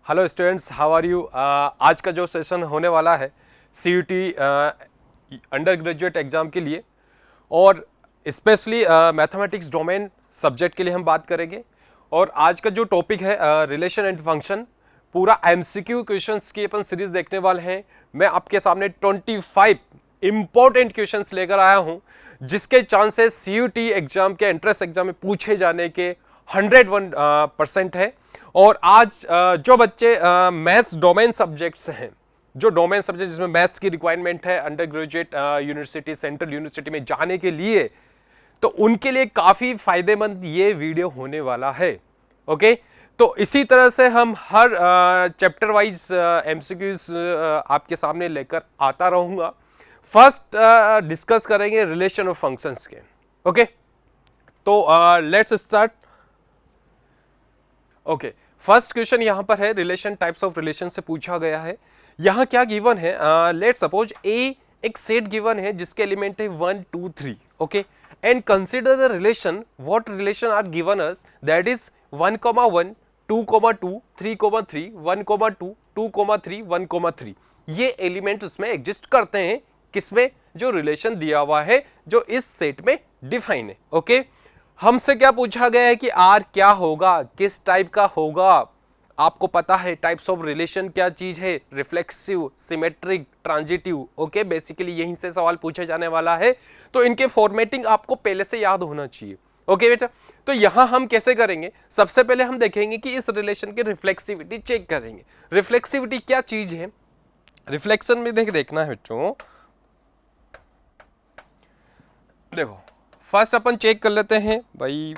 Hello students, how are you. आज का जो सेशन होने वाला है CUT अंडर ग्रेजुएट एग्जाम के लिए और स्पेशली मैथमेटिक्स डोमेन सब्जेक्ट के लिए हम बात करेंगे। और आज का जो टॉपिक है रिलेशन एंड फंक्शन, पूरा MCQ क्वेश्चंस की अपन सीरीज देखने वाले हैं। मैं आपके सामने 25 इंपॉर्टेंट क्वेश्चंस लेकर आया हूं जिसके चांसेस CUT एग्जाम के एंट्रेंस एग्जाम में पूछे जाने के 101% है। और आज जो बच्चे मैथ्स डोमेन सब्जेक्ट्स हैं, जो डोमेन सब्जेक्ट जिसमें मैथ्स की रिक्वायरमेंट है under graduate university, central university में जाने के लिए, तो उनके लिए काफी फायदेमंद ये वीडियो होने वाला है। ओके, तो इसी तरह से हम हर चैप्टर वाइज MCQs आपके सामने लेकर आता रहूंगा। फर्स्ट डिस्कस करेंगे रिलेशन ऑफ फंक्शंस के। ओके, तो let's start. Okay, first question यहां पर है, रिलेशन, टाइप्स ऑफ रिलेशन से पूछा गया है। यहां क्या गिवन है, लेट सपोज ए एक सेट गिवन है जिसके एलिमेंट है 1 2 3। Okay, and consider the relation, what relation are given us, that is 1, 1, 2, 2, 3, 3, 1, 2, 2, 3, 1, 3। ये एलिमेंट उसमें एग्जिस्ट करते हैं, किसमें, जो रिलेशन दिया हुआ है जो इस सेट में डिफाइन है। ओके, हमसे क्या पूछा गया है कि आर क्या होगा, किस टाइप का होगा। आपको पता है टाइप्स ऑफ रिलेशन क्या चीज है, reflexive, symmetric, transitive. Okay, basically यहीं से सवाल पूछा जाने वाला है, तो इनके फॉर्मेटिंग आपको पहले से याद होना चाहिए। ओके बेटा, तो यहां हम कैसे करेंगे, सबसे पहले हम देखेंगे कि इस रिलेशन की रिफ्लेक्सिविटी चेक करेंगे। रिफ्लेक्सिविटी क्या चीज है, रिफ्लेक्शन में देखना है बच्चों। देखो, फर्स्ट अपन चेक कर लेते हैं भाई,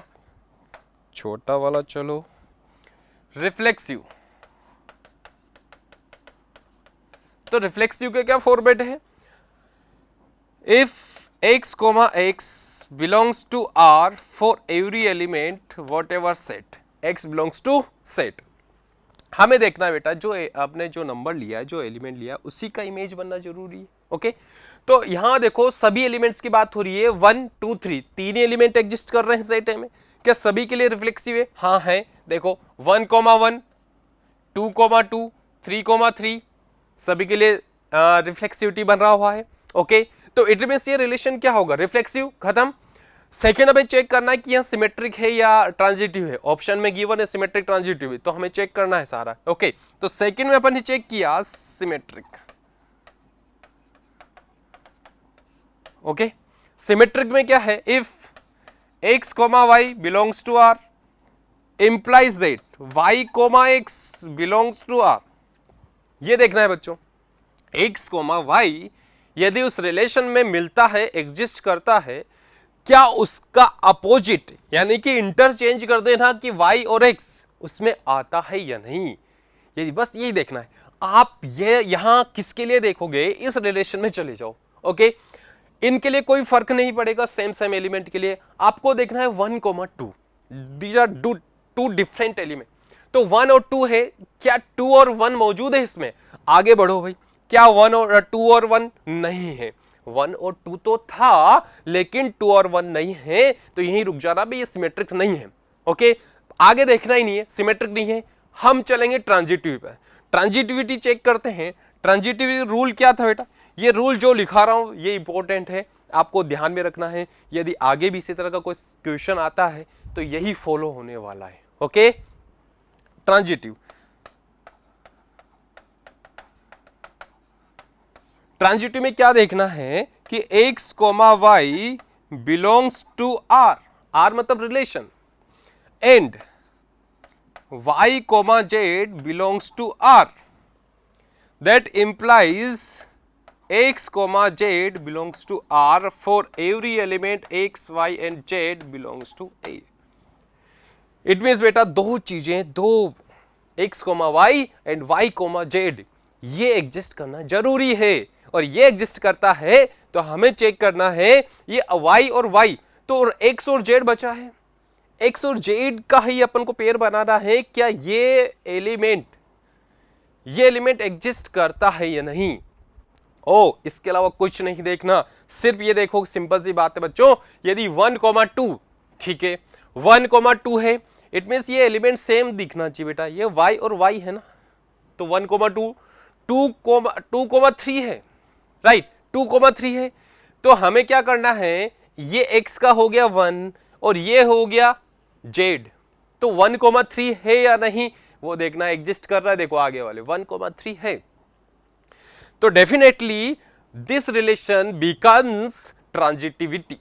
छोटा वाला, चलो रिफ्लेक्सिव। तो रिफ्लेक्सिव के क्या फॉर्मेट है, if x, x belongs to R for every element whatever set, x belongs to set. हमें देखना है बेटा, जो आपने जो नंबर लिया है, जो एलिमेंट लिया, उसी का इमेज बनना जरूरी है। ओके, तो यहां देखो सभी एलिमेंट्स की बात हो रही है, 1 2 3, तीन एलिमेंट एग्जिस्ट कर रहे हैं सेट में। क्या सभी के लिए रिफ्लेक्सिव है? हाँ है। देखो 1, 1, 2, 2, 3, 3 सभी के लिए रिफ्लेक्सिविटी बन रहा हुआ है। ओके, तो इट मींस ये रिलेशन क्या होगा, रिफ्लेक्सिव, खत्म। सेकेंड हमें चेक करना है कि यह सिमेट्रिक है या ट्रांजिटिव है। ऑप्शन में गिवन है सिमेट्रिक, ट्रांजिटिव है, तो हमें चेक करना है सारा। ओके, तो सेकेंड में अपन ने चेक किया सिमेट्रिक। ओके, सिमेट्रिक में क्या है, if x, y belongs to R implies that y, x belongs to R। ये देखना है बच्चों, x, y यदि उस रिलेशन में मिलता है, एग्जिस्ट करता है, क्या उसका अपोजिट यानी कि इंटरचेंज कर देना कि y और x उसमें आता है या नहीं, यदि बस यही देखना है। आप ये यहां किसके लिए देखोगे, इस रिलेशन में चले जाओ। ओके, इनके लिए कोई फर्क नहीं पड़ेगा, सेम एलिमेंट के लिए आपको देखना है 1, 2, these are two different element. तो 1 और 2 है, क्या 2 और 1 मौजूद है इसमें? आगे बढ़ो भाई, क्या 1 और 2 और 1 नहीं है? 1 और 2 तो था, लेकिन 2 और 1 नहीं है, तो यहीं रुक जाना भाई, ये सिमेट्रिक नहीं है। ओके, आगे देखना ही नहीं है, सिमेट्रिक नहीं है। हम चलेंगे ट्रांजिटिव पे, ट्रांजिटिविटी चेक करते हैं। ट्रांजिटिविटी रूल क्या था बेटा, ये रूल जो लिखा रहा हूं ये इंपॉर्टेंट है, आपको ध्यान में रखना है। यदि आगे भी इसी तरह का कोई क्वेश्चन आता है तो यही फॉलो होने वाला है। ओके, ट्रांजिटिव, ट्रांजिटिव में क्या देखना है कि x, y belongs to R, R मतलब relation, and y, z belongs to R, that implies x, z belongs to R for every element x, y and z belongs to A। It means बेटा दो चीजें, दो x, y and y, z ये exist करना जरूरी है, और ये एग्जिस्ट करता है तो हमें चेक करना है ये y और y, तो x और z बचा है, x और z का ही अपन को पेयर बनाना है। क्या ये एलिमेंट एग्जिस्ट करता है या नहीं? इसके अलावा कुछ नहीं देखना, सिर्फ ये देखो, सिंपल सी बात है बच्चों। यदि 1, 2 ठीक है, 1, 2 है, इट मीन्स ये एलिमेंट सेम दिखना चाहिए बेटा, ये y और y है ना, तो 1,2, 2,3 है, राइट, 2,3 है। तो हमें क्या करना है, ये x का हो गया 1 और ये हो गया z, तो 1,3 है या नहीं वो देखना, एग्जिस्ट कर रहा है, देखो आगे वाले 1,3 है, तो definitely this relation becomes transitivity.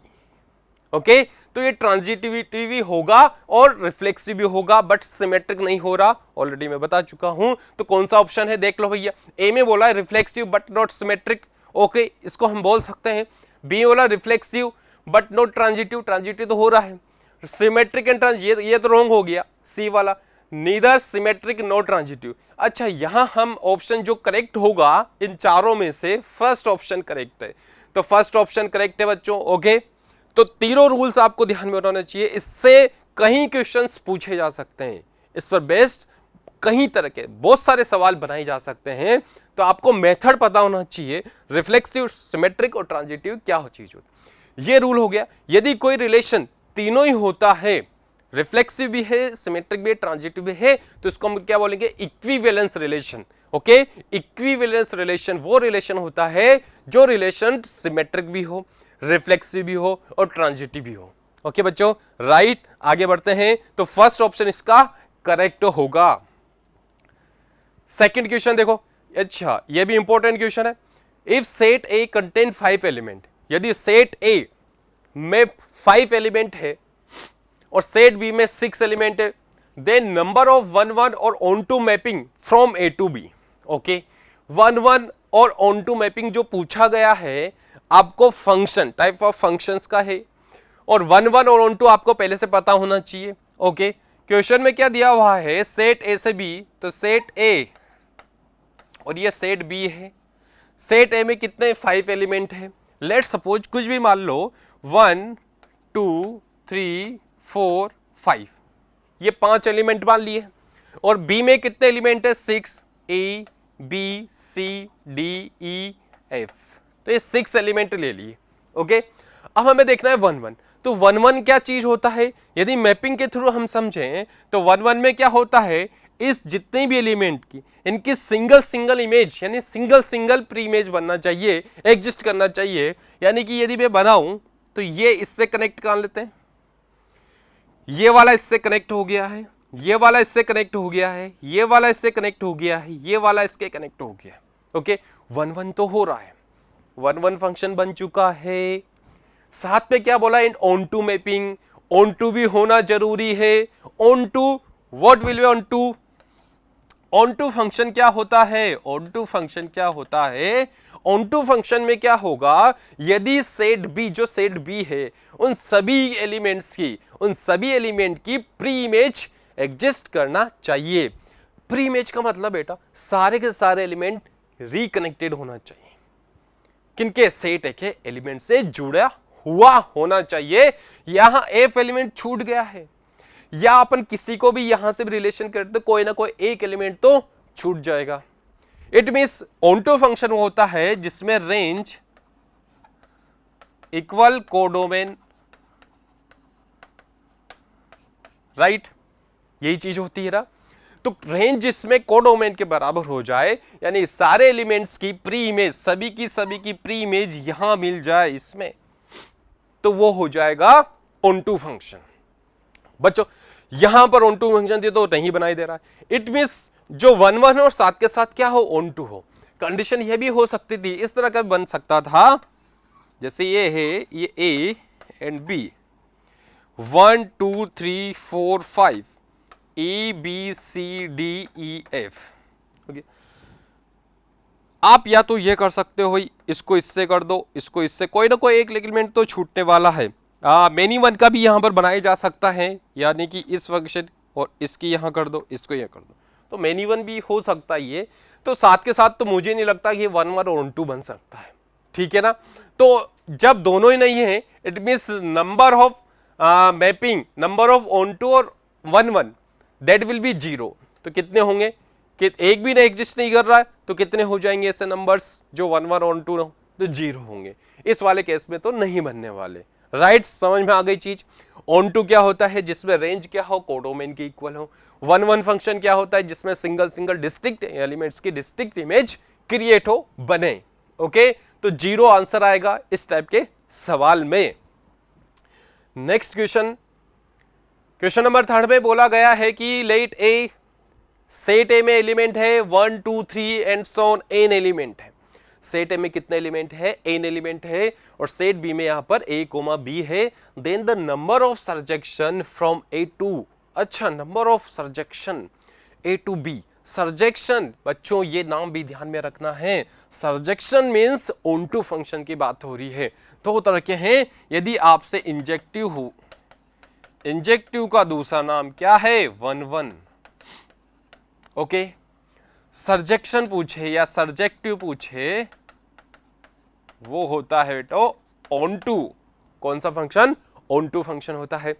Okay, तो ये ट्रांजिटिविटी भी होगा और रिफ्लेक्सिव भी होगा, बट सिमेट्रिक नहीं हो रहा, ऑलरेडी मैं बता चुका हूं। तो कौन सा ऑप्शन है देख लो भैया, ए में बोला है reflexive but not symmetric, okay, इसको हम बोल सकते हैं। बी बोला reflexive but not transitive, transitive तो हो रहा है, सिमेट्रिक एंड ट्रांजिटिव, ये तो रॉन्ग हो गया, सी वाला नीदर सिमेट्रिक नो ट्रांजिटिव। अच्छा, यहां हम ऑप्शन जो करेक्ट होगा इन चारों में से फर्स्ट ऑप्शन करेक्ट है, तो फर्स्ट ऑप्शन करेक्ट है बच्चों। ओके, तो तीनों रूल्स आपको ध्यान में होना चाहिए, इससे कई क्वेश्चंस पूछे जा सकते हैं, इस पर बेस्ड कई तरह के बहुत सारे सवाल बनाए जा सकते हैं, तो आपको मेथड पता होना चाहिए, रिफ्लेक्सिव, सिमेट्रिक और ट्रांजिटिव क्या हो चीज होती। ये रूल हो गया। यदि कोई रिलेशन तीनों ही होता है, रिफ्लेक्सिव भी है, सिमेट्रिक भी है, ट्रांजिटिव भी है, तो इसको हम क्या बोलेंगे, equivalence relation. Okay, equivalence relation वो रिलेशन होता है जो रिलेशन सिमेट्रिक भी हो, रिफ्लेक्सिव भी हो और ट्रांजिटिव भी हो। ओके बच्चों, राइट, आगे बढ़ते हैं। तो फर्स्ट ऑप्शन इसका करेक्ट होगा। सेकंड क्वेश्चन देखो, अच्छा ये भी इंपॉर्टेंट क्वेश्चन है। If set A contain 5 element, यदि सेट ए में 5 एलिमेंट है और सेट बी में 6 एलिमेंट है, देन नंबर ऑफ 1 1 और onto mapping from A to B. Okay, 1 1 और ऑन टू मैपिंग जो पूछा गया है आपको फंक्शन, टाइप ऑफ फंक्शंस का है, और 1 1 और ऑन टू आपको पहले से पता होना चाहिए। ओके, क्वेश्चन में क्या दिया हुआ है, सेट ए से बी, तो सेट ए और ये सेट बी है। सेट ए में कितने 5 एलिमेंट है, लेट सपोज कुछ भी मान लो 1 2 3 4 5, ये 5 एलिमेंट मान लिए, और बी में कितने एलिमेंट है, 6, A B C D E F, तो ये 6 एलिमेंट ले लिए। ओके, अब हमें देखना है 1 1, तो 1 1 क्या चीज होता है, यदि मैपिंग के थ्रू हम समझें तो 1 1 में क्या होता है, इस जितने भी एलिमेंट की इनकी सिंगल सिंगल इमेज यानी सिंगल सिंगल प्री इमेज बनना चाहिए, एग्जिस्ट करना चाहिए। यानी कि यदि मैं बनाऊं तो ये इससे कनेक्ट कर लेते हैं, ये वाला इससे कनेक्ट हो गया है, ये वाला इससे कनेक्ट हो गया है, ये वाला इससे कनेक्ट हो गया है, ये वाला इसके कनेक्ट हो गया। ओके, 1 1 तो हो रहा है, 1 1 फंक्शन बन चुका है। साथ में क्या बोला, in onto mapping, onto भी होना जरूरी है। Onto, what will be onto, onto function क्या होता है, ऑन टू फंक्शन क्या होता है, ऑन टू फंक्शन में क्या होगा, यदि सेट बी, जो सेट बी है उन सभी एलिमेंट्स की, उन सभी एलिमेंट की प्री इमेज एग्जिस्ट करना चाहिए। प्री इमेज का मतलब बेटा सारे के सारे एलिमेंट रिकनेक्टेड होना चाहिए, किनके, सेट के एलिमेंट से जुड़ा हुआ होना चाहिए। यहां एफ एलिमेंट छूट गया है, या अपन किसी को भी यहां से भी रिलेशन करते कोई ना कोई एक एलिमेंट तो छूट जाएगा। It means onto function वो होता है जिसमें रेंज इक्वल कोडोमेन, राइट, यही चीज होती है ना। तो रेंज जिसमें कोडोमेन के बराबर हो जाए, यानी सारे एलिमेंट्स की प्री इमेज, सभी की प्री इमेज यहां मिल जाए इसमें, तो वो हो जाएगा ऑन टू फंक्शन। बच्चों यहां पर ऑन टू फंक्शन दिया तो नहीं बनाई दे रहा है, इट मींस जो 1 1 और साथ के साथ क्या हो, ऑन टू हो। कंडीशन यह भी हो सकती थी, इस तरह का बन सकता था, जैसे ये है, ये A and B, 1 2 3 4 5, A B C D E F. Okay, आप या तो ये कर सकते हो, इसको इससे कर दो, इसको इससे, कोई ना कोई एक एलिमेंट तो छूटने वाला है। मेनी वन का भी यहां पर बनाया जा सकता है, यानी कि इस फंक्शन और इसकी यहां कर दो, इसको यहां कर दो, तो मेनी वन भी हो सकता है ये। तो साथ के साथ तो मुझे नहीं लगता कि 1 1 और ऑन टू बन सकता है, ठीक है ना। तो जब दोनों ही नहीं है, it means number of mapping, number of onto और 1 1 दैट विल बी 0। तो कितने होंगे, कि एक भी नहीं एग्जिस्ट नहीं कर रहा है, तो कितने हो जाएंगे ऐसे नंबर्स जो 1 1 ऑन टू, तो 0 होंगे। इस वाले केस में तो नहीं बनने वाले, राइट, समझ में आ गई चीज। ऑन टू क्या होता है, जिसमें रेंज क्या हो, कोडोमेन के इक्वल हो। 1 1 फंक्शन क्या होता है, जिसमें सिंगल सिंगल डिस्ट्रिक्ट एलिमेंट्स की डिस्ट्रिक्ट इमेज क्रिएट हो, बने। ओके, तो 0 आंसर आएगा इस टाइप के सवाल में। नेक्स्ट क्वेश्चन, क्वेश्चन नंबर 3 में बोला गया है कि लेट ए, सेट ए में एलिमेंट है 1 2 3 and so on, an element है। सेट ए में कितने एलिमेंट है, एन एलिमेंट है, और सेट बी में यहां पर ए कोमा बी है। Then the number of surjection from A to, अच्छा number of surjection A to B. Surjection बच्चों ये नाम भी ध्यान में रखना है, surjection means onto function की बात हो रही है। दो तरह के हैं, यदि आपसे इंजेक्टिव हो, इंजेक्टिव का दूसरा नाम क्या है, 1 1। ओके, सर्जेक्शन पूछे या सर्जेक्टिव पूछे, वो होता है बेटो ऑन टू। कौन सा फंक्शन, ऑन टू फंक्शन होता है।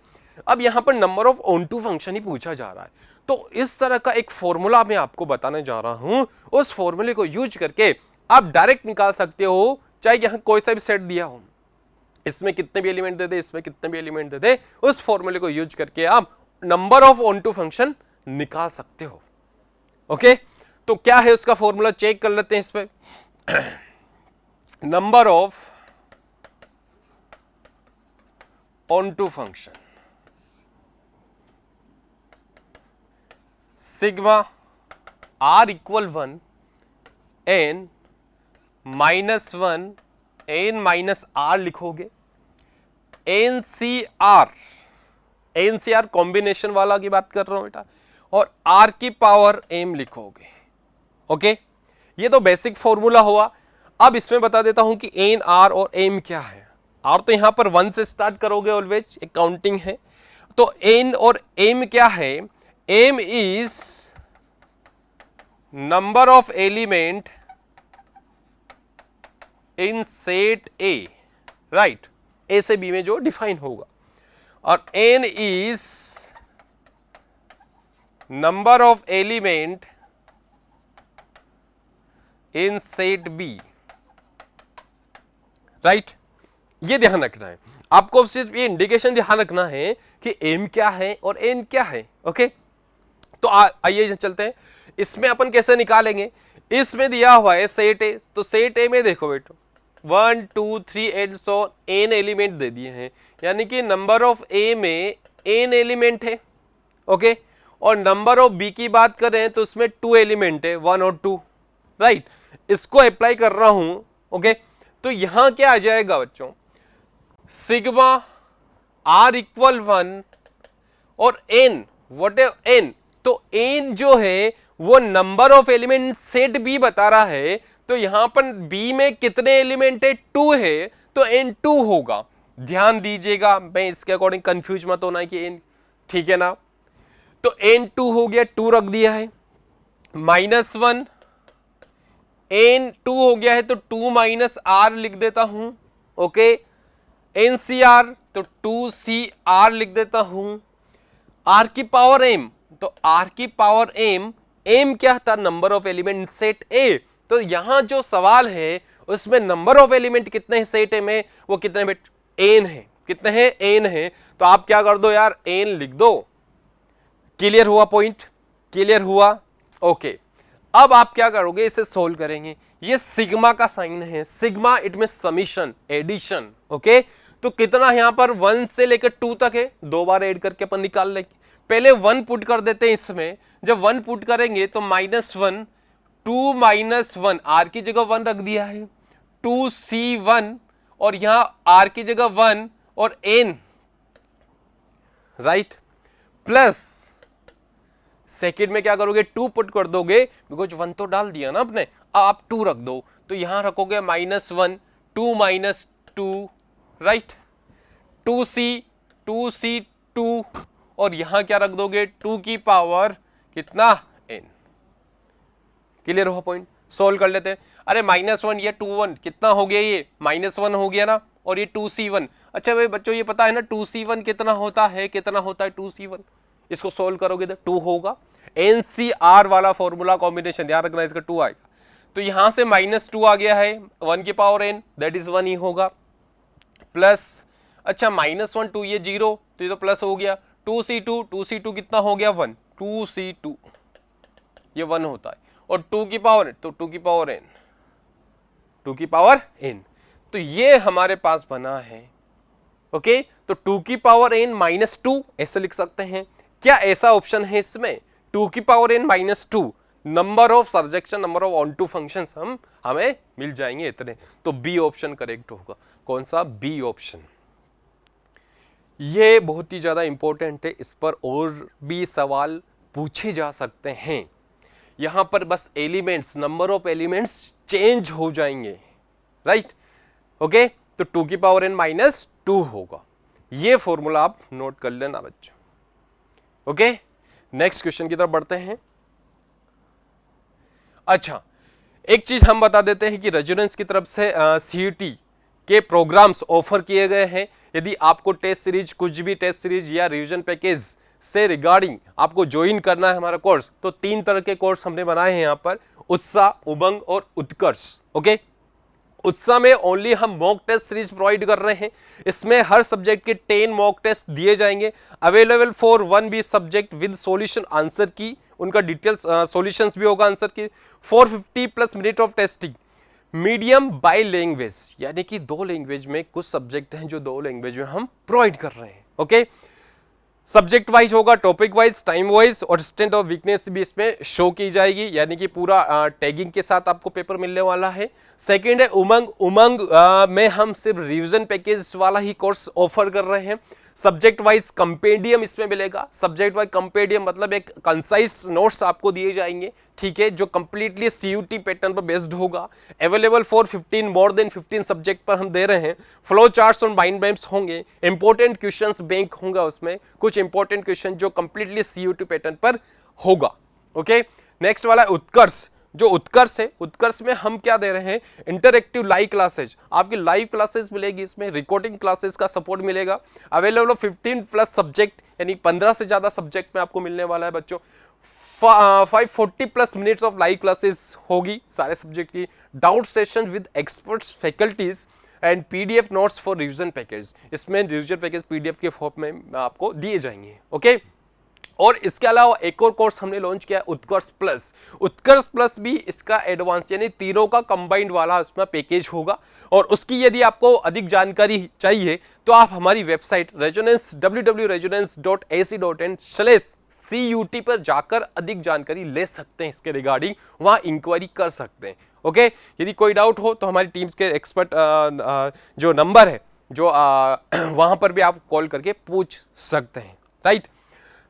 अब यहां पर number of onto function ही पूछा जा रहा है, तो इस तरह का एक फॉर्मूला मैं आपको बताने जा रहा हूं। उस फॉर्मूले को यूज करके आप डायरेक्ट निकाल सकते हो, चाहे यहां कोई सा भी सेट दिया हो, इसमें कितने भी एलिमेंट दे दे, इसमें कितने भी एलिमेंट दे दे, उस फॉर्मूले को यूज करके आप number of onto function निकाल सकते हो। ओके, तो क्या है उसका फॉर्मूला, चेक कर लेते हैं इसमें। Number of onto function sigma r equal 1 n -1 n minus r लिखोगे। एनसीआर, एनसीआर कॉम्बिनेशन वाला की बात कर रहा हूं बेटा, और आर की पावर एम लिखोगे। ओके, ये तो बेसिक फॉर्मूला हुआ। अब इसमें बता देता हूं कि एन, आर और एम क्या है। आर तो यहां पर 1 से स्टार्ट करोगे ऑलवेज, एक काउंटिंग है। तो एन और एम क्या है, M is number of element in set A, right, A से बी में जो डिफाइन होगा, और N is number of element in set B, right. ये ध्यान रखना है आपको, सिर्फ ये इंडिकेशन ध्यान रखना है कि एम क्या है और एन क्या है। ओके, तो आइए चलते हैं, इसमें अपन कैसे निकालेंगे। इसमें दिया हुआ है सेट ए, तो सेट ए में देखो बेटो 1 2 3 एंड सो एन एलिमेंट दे दिए हैं, यानी कि नंबर ऑफ ए में एन एलिमेंट है। ओके, और नंबर ऑफ बी की बात करें तो उसमें 2 एलिमेंट है, 1 और 2, राइट। इसको अप्लाई कर रहा हूं। ओके, तो यहां क्या आ जाएगा बच्चों, सिग्मा आर इक्वल 1 और एन, व्हाट है एन, तो एन जो है वो number of element set B बता रहा है। तो यहां पर बी में कितने एलिमेंट है, 2 है, तो एन 2 होगा। ध्यान दीजिएगा, मैं इसके अकॉर्डिंग कंफ्यूज मत होना कि एन, ठीक है ना। तो एन 2 हो गया, 2 रख दिया है, -1 एन 2 हो गया है, तो 2 माइनस आर लिख देता हूं। ओके, एनसीआर तो 2CR लिख देता हूं। आर की पावर एम, तो आर की पावर एम, एम क्या था, नंबर ऑफ एलिमेंट सेट ए। तो यहां जो सवाल है उसमें नंबर ऑफ एलिमेंट कितने हैं सेट ए में, वो कितने बेट, एन है। कितने हैं, एन है। तो आप क्या कर दो यार, एन लिख दो। क्लियर हुआ पॉइंट, क्लियर हुआ। ओके, अब आप क्या करोगे, इसे सोल्व करेंगे। ये सिग्मा का साइन है, सिग्मा इट में समीशन, एडिशन। ओके, तो कितना यहां पर 1 से लेकर 2 तक है, 2 बार ऐड करके अपन निकाल लेंगे। पहले 1 पुट कर देते हैं इसमें, जब 1 पुट करेंगे तो -1 2 -1, आर की जगह 1 रख दिया है, 2C1, और यहां आर की जगह 1 और n, राइट, प्लस सेकेंड में क्या करोगे, 2 पुट कर दोगे, बिकॉज 1 तो डाल दिया ना आपने, आप 2 रख दो, तो यहां रखोगे -1 2 -2, राइट, 2C 2, और यहां क्या रख दोगे, 2 की पावर कितना, n। क्लियर हुआ पॉइंट, सोल्व कर लेते हैं। अरे -1 ये 2 1 कितना हो गया, ये -1 हो गया ना, और ये 2C1। अच्छा भाई बच्चों ये पता है ना 2C1 कितना होता है, कितना होता है 2C1, इसको सोल्व करोगे तो 2 होगा। एनसीआर वाला फॉर्मूला कॉम्बिनेशन ध्यान रखना, इसका 2 आएगा। तो यहां से -2 आ गया है, 1 की पावर n, दैट इज 1 ही होगा, प्लस अच्छा -1 2 ये 0 तो ये तो प्लस हो गया, 2c2 कितना हो गया 1, 2c2 ये 1 होता है, और 2 की पावर तो 2 की पावर n, 2 की पावर n, तो ये हमारे पास बना है। ओके तो 2 की पावर n -2 ऐसे लिख सकते हैं। क्या ऐसा ऑप्शन है इसमें 2 की power n -2 number of surjection, number of onto functions हमें मिल जाएंगे इतने, तो बी ऑप्शन करेक्ट होगा। कौन सा? B option. ये बहुत ही ज्यादा इंपॉर्टेंट है, इस पर और भी सवाल पूछे जा सकते हैं। यहां पर बस elements, number of elements change हो जाएंगे, राइट? ओके तो 2 की पावर n -2 होगा। ये फॉर्मूला आप नोट कर लेना बच्चों। ओके नेक्स्ट क्वेश्चन की तरफ बढ़ते हैं। अच्छा एक चीज हम बता देते हैं कि रेजोनेंस की तरफ से सीयूटी के प्रोग्राम्स ऑफर किए गए हैं। यदि आपको टेस्ट सीरीज, कुछ भी टेस्ट सीरीज या रिवीजन पैकेज से रिगार्डिंग आपको ज्वाइन करना है हमारा कोर्स, तो 3 तरह के कोर्स हमने बनाए हैं यहाँ पर, उत्साह, उमंग और उत्कर्ष। ओके उत्साह में ओनली हम मॉक टेस्ट सीरीज प्रोवाइड कर रहे हैं। इसमें हर सब्जेक्ट के 10 मॉक टेस्ट दिए जाएंगे, available for 1 subject with solution answer key, उनका डिटेल्स सॉल्यूशंस भी होगा answer key, 450+ minute of testing, medium by language, यानी कि 2 लैंग्वेज में, कुछ सब्जेक्ट हैं जो 2 लैंग्वेज में हम प्रोवाइड कर रहे हैं। ओके सब्जेक्ट वाइज होगा, टॉपिक वाइज, टाइम वाइज, और स्ट्रेंथ ऑफ वीकनेस भी इसमें शो की जाएगी, यानी कि पूरा टैगिंग के साथ आपको पेपर मिलने वाला है। सेकंड है उमंग। उमंग में हम सिर्फ रिवीजन पैकेज वाला ही कोर्स ऑफर कर रहे हैं। सब्जेक्ट वाइज कंपेडियम इसमें मिलेगा। सब्जेक्ट वाइज कंपेडियम मतलब एक कंसाइज नोट्स आपको दिए जाएंगे, ठीक है, जो कंप्लीटली सीयूटी पैटर्न पर बेस्ड होगा। Available for 15 more than 15 subject पर हम दे रहे हैं। फ्लो चार्ट्स और माइंड मैप्स होंगे, इंपॉर्टेंट क्वेश्चंस बैंक होगा उसमें, कुछ इंपॉर्टेंट क्वेश्चन जो कंप्लीटली सीयूटी पैटर्न पर होगा। ओके नेक्स्ट वाला उत्कर्ष। जो उत्कर्ष है, उत्कर्ष में हम क्या दे रहे हैं, इंटरएक्टिव लाइव क्लासेज, आपकी लाइव क्लासेस मिलेगी, इसमें रिकॉर्डिंग क्लासेस का सपोर्ट मिलेगा। अवेलेबल 15+ सब्जेक्ट, यानी 15 से ज्यादा सब्जेक्ट में आपको मिलने वाला है बच्चों। 540+ मिनट्स ऑफ लाइव क्लासेस होगी सारे सब्जेक्ट की। Doubt session with experts faculties and PDF notes for revision package, इसमें रिवीजन पैकेज पीडीएफ के फॉर्म में आपको दिए जाएंगे। ओके और इसके अलावा एक और कोर्स हमने लॉन्च किया है, उत्कर्ष प्लस। उत्कर्ष प्लस भी इसका एडवांस, यानी तीनों का कंबाइंड वाला उसमें पैकेज होगा। और उसकी यदि आपको अधिक जानकारी चाहिए तो आप हमारी वेबसाइट रेजोनेंस www.ac.in/CUT पर जाकर अधिक जानकारी ले सकते हैं, इसके रिगार्डिंग वहां इंक्वायरी कर सकते हैं। ओके यदि कोई डाउट हो तो हमारी टीम्स के एक्सपर्ट जो नंबर है जो वहां पर भी आप कॉल करके पूछ सकते हैं, राइट?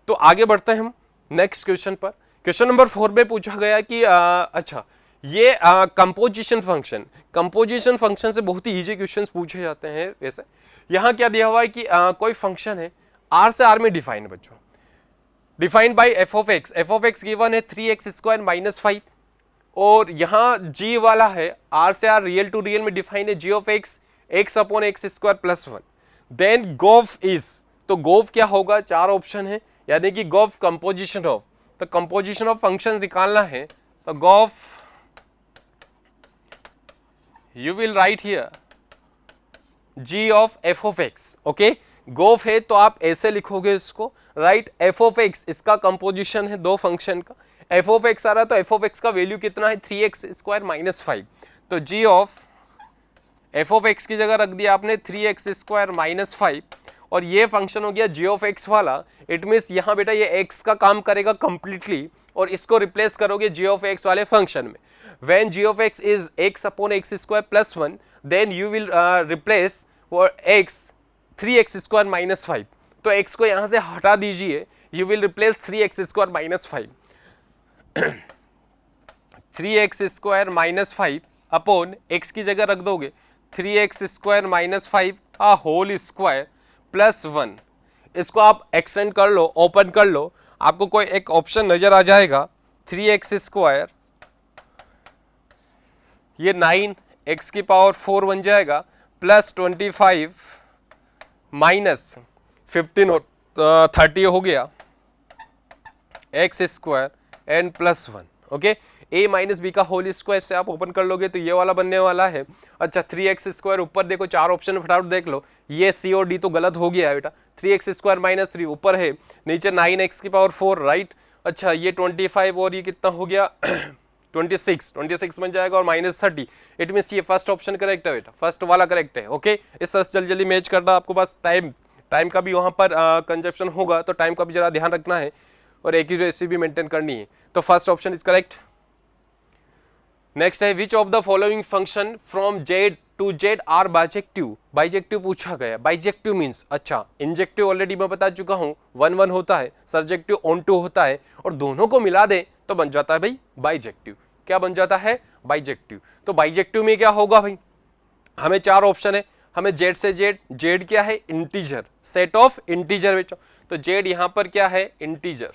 तो आगे बढ़ते हैं हम नेक्स्ट क्वेश्चन पर। क्वेश्चन नंबर 4 में पूछा गया कि अच्छा ये कंपोजिशन फंक्शन, कंपोजिशन फंक्शन से बहुत ही इजी क्वेश्चंस पूछे जाते हैं। वैसे यहाँ क्या दिया हुआ है कि कोई फंक्शन है आर से आर में डिफाइन है बच्चों, defined by F of x given है 3x² - 5, और यहाँ g वाला है आर से आर रियल टू रियल में डिफाइन है g of x x/x² + 1। Then gof is, तो गोफ क्या होगा, 4 ऑप्शन है, यानी कि गोफ कंपोजिशन ऑफ, तो कंपोजिशन ऑफ फंक्शंस निकालना है, तो गोफ you will write here g of f of x। Okay गोफ है तो आप ऐसे लिखोगे इसको, राइट? f ऑफ x इसका कंपोजिशन है 2 फंक्शन का, f ऑफ x आ रहा है तो f ऑफ x का वैल्यू कितना है 3x² - 5, तो g of f of x की जगह रख दिया आपने 3x² - 5, और ये फंक्शन हो गया g ऑफ x वाला। इट मीन्स यहाँ बेटा ये x का काम करेगा कंप्लीटली, और इसको रिप्लेस करोगे g ऑफ x वाले फंक्शन में। When g of x is x/x² + 1, then you will replace for x 3x² - 5, तो x को यहाँ से हटा दीजिए, you will replace 3x² - 5 3x² - 5 upon x की जगह रख दोगे 3x² - 5 होल स्क्वायर + 1। इसको आप एक्सटेंड कर लो, ओपन कर लो, आपको कोई एक ऑप्शन नजर आ जाएगा 3x², ये 9 x⁴ बन जाएगा, + 25 - 15 और 30 हो गया x² n + 1। Okay, a minus b का होल स्क्वायर से आप ओपन कर लोगे तो ये वाला बनने वाला है। अच्छा 3x स्क्वायर, ऊपर देखो 4 ऑप्शन फटाफट देख लो, ये c और d तो गलत हो गया है बेटा, 3x स्क्वायर माइनस 3 ऊपर है, नीचे 9x की पावर 4, राइट। अच्छा ये 25 और ये कितना हो गया 26 बन जाएगा और माइनस 30, इट मीन्स ये फर्स्ट ऑप्शन करेक्ट है बेटा, फर्स्ट वाला करेक्ट है। ओके, इस तरह से जल्दी जल्दी मैच करना, आपको बस टाइम का भी वहाँ पर कंजप्शन होगा तो टाइम का भी जरा ध्यान रखना है और एक्यूरेसी भी मेंटेन करनी है। तो first option is correct. Next है which of the following function from Z to Z are bijective. Bijective पूछा गया, बाइजेक्टिव मींस, अच्छा इंजेक्टिव ऑलरेडी मैं बता चुका हूं 1 1 होता है, सर्जेक्टिव ऑन टू होता है, और दोनों को मिला दे तो बन जाता है भाई बाइजेक्टिव। क्या बन जाता है? बाइजेक्टिव। तो बाइजेक्टिव में क्या होगा भाई, हमें 4 ऑप्शन है, हमें जेड से जेड क्या है? इंटीजर, सेट ऑफ इंटीजर बेटा, तो जेड यहां पर क्या है? इंटीजर।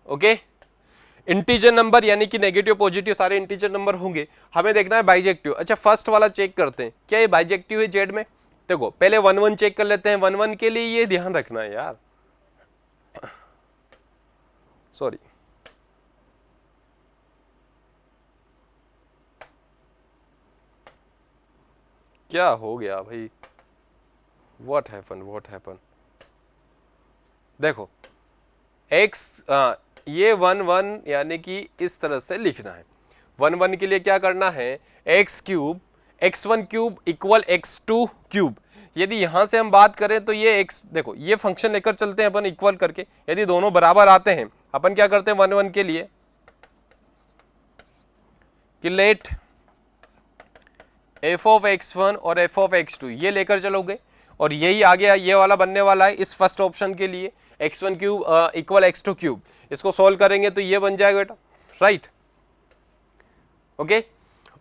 ओके, इंटीजर नंबर यानी कि नेगेटिव पॉजिटिव सारे इंटीजर नंबर होंगे, हमें देखना है बाइजेक्टिव। अच्छा फर्स्ट वाला चेक करते हैं, क्या ये बाइजेक्टिव है जेड में? देखो पहले 1 1 चेक कर लेते हैं, 1 1 के लिए ये ध्यान रखना है यार, सॉरी क्या हो गया भाई, व्हाट हैपन। देखो एक्स ये 1 1 यानी कि इस तरह से लिखना है, 1 1 के लिए क्या करना है? X cube x1 cube equal x2 cube. यदि यहां से हम बात करें तो ये x, देखो ये फंक्शन लेकर चलते हैं अपन इक्वल करके, यदि दोनों बराबर आते हैं अपन क्या करते हैं 1 1 के लिए कि लेट f ऑफ x1 और f ऑफ x2 ये लेकर चलोगे, और यही आ गया, ये वाला बनने वाला है इस फर्स्ट ऑप्शन के लिए, x1 cube equal x2 cube. इसको सॉल्व करेंगे तो ये बन जाएगा बेटा, राइट। ओके,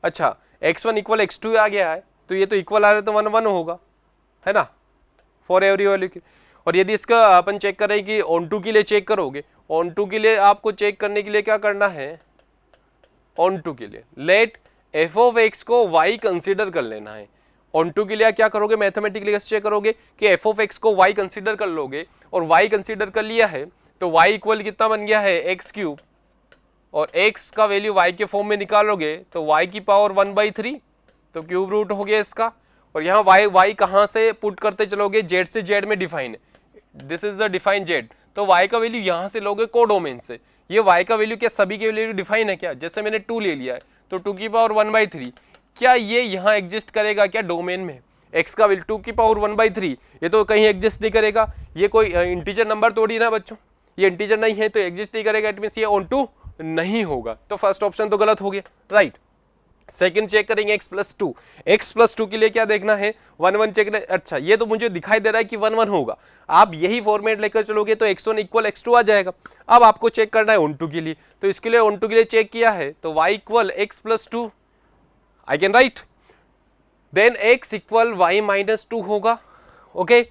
अच्छा x1 इक्वल x2 आ गया है, तो ये तो इक्वल आ रहा है तो 1 1 होगा, है ना, फॉर एवरी वैल्यू की। और यदि इसका अपन चेक करें कि ऑन टू के लिए चेक करोगे, ऑन टू के लिए आपको चेक करने के लिए क्या करना है? ऑन टू के लिए लेट f ऑफ x को y कंसीडर कर लेना है। ऑन टू के लिए क्या करोगे? मैथमेटिकली चेक करोगे कि f ऑफ x को y कंसीडर कर लोगे, और y कंसीडर कर लिया है तो y इक्वल कितना बन गया है? x क्यूब, और x का वैल्यू y के फॉर्म में निकालोगे तो y की पावर 1/3, तो क्यूब रूट हो गया इसका। और यहाँ y कहाँ से पुट करते चलोगे? z से z में डिफाइन है, this is the define z, तो y का वैल्यू यहाँ से लोगे कोडोमेन से। ये y का वैल्यू क्या सभी के वैल्यू डिफाइन है क्या? जैसे मैंने 2 ले लिया है तो 2 की पावर 1/3, क्या ये यहाँ एग्जिस्ट करेगा क्या डोमेन में? x का वैल्यू 2 की पावर 1/3 ये तो कहीं एग्जिस्ट नहीं करेगा, ये कोई इंटीजर नंबर थोड़ी ना बच्चों, ये इंटीजर नहीं है तो एग्जिस्ट नहीं करेगा, इट मींस ये ऑन टू नहीं होगा, तो फर्स्ट ऑप्शन तो गलत हो गया, राइट। सेकंड चेक करेंगे x+2 के लिए क्या देखना है? 1 1 चेक। अच्छा ये तो मुझे दिखाई दे रहा है कि 1 1 होगा, आप यही फॉर्मेट लेकर चलोगे तो x1 इक्वल x2 आ जाएगा। अब आपको चेक करना है ऑन टू के लिए, तो इसके लिए ऑन टू के लिए चेक किया है तो y equal x+2 I can write, then x equal y-2 होगा। ओके,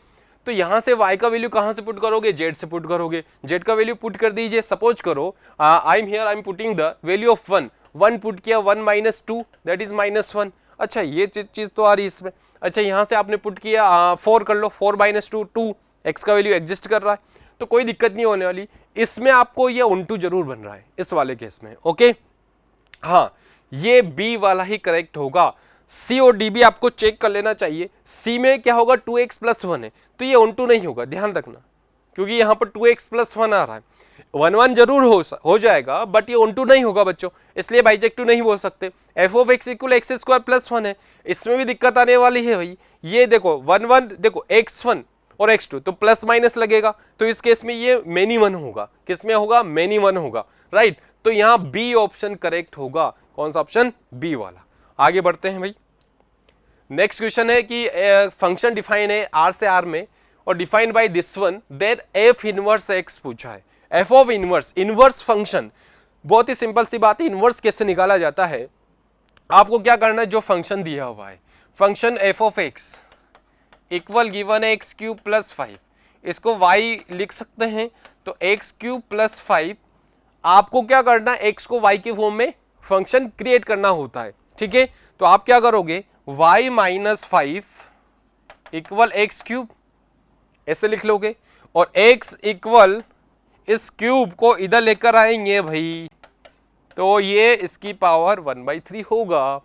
तो यहां से y का वैल्यू कहां से पुट करोगे? z से पुट करोगे, z का वैल्यू पुट कर दीजिए। सपोज करो I am putting the value of 1 put किया, 1 - 2 दैट इज -1। अच्छा ये चीज तो आ रही है इसमें। अच्छा यहां से आपने पुट किया 4 कर लो, 4 - 2 2, x का वैल्यू एग्जिस्ट कर रहा है तो कोई दिक्कत नहीं होने वाली। इसमें आपको ये ऑन टू जरूर बन रहा है इस वाले केस में। ओके हाँ, ये बी वाला ही करेक्ट होगा। सी और डी भी आपको चेक कर लेना चाहिए। सी में क्या होगा? 2x + 1 है तो ये ऑन टू नहीं होगा, ध्यान रखना, क्योंकि यहां पर 2x + 1 आ रहा है। 1 1 जरूर हो जाएगा बट ये ऑन टू नहीं होगा बच्चों, इसलिए बाइजेक्टिव नहीं बोल सकते। f of x equal x² + 1 है, इसमें भी दिक्कत आने वाली है भाई। ये देखो 1 1 देखो x1 और x2 तो प्लस माइनस लगेगा, तो इस केस में ये मेनी 1 होगा। किसमें होगा? मेनी 1 होगा, राइट। तो यहां बी ऑप्शन करेक्ट होगा। कौन सा ऑप्शन? बी वाला। आगे बढ़ते हैं भाई। नेक्स्ट क्वेश्चन है कि फंक्शन डिफाइन है आर से आर में और defined by this one that f inverse x पूछा है। f ऑफ इनवर्स फंक्शन, बहुत ही सिंपल सी बात है, इनवर्स कैसे निकाला जाता है। आपको क्या करना है? जो फंक्शन दिया हुआ है, function f of x equal given है x³ + 5, इसको y लिख सकते हैं तो x³ + 5। आपको क्या करना है? x को y के फॉर्म में फंक्शन क्रिएट करना होता है, ठीक है। तो आप क्या करोगे? y - 5 इक्वल x³ ऐसे लिख लोगे, और x इक्वल इस क्यूब को इधर लेकर आएंगे भाई, तो ये इसकी पावर 1/3 होगा।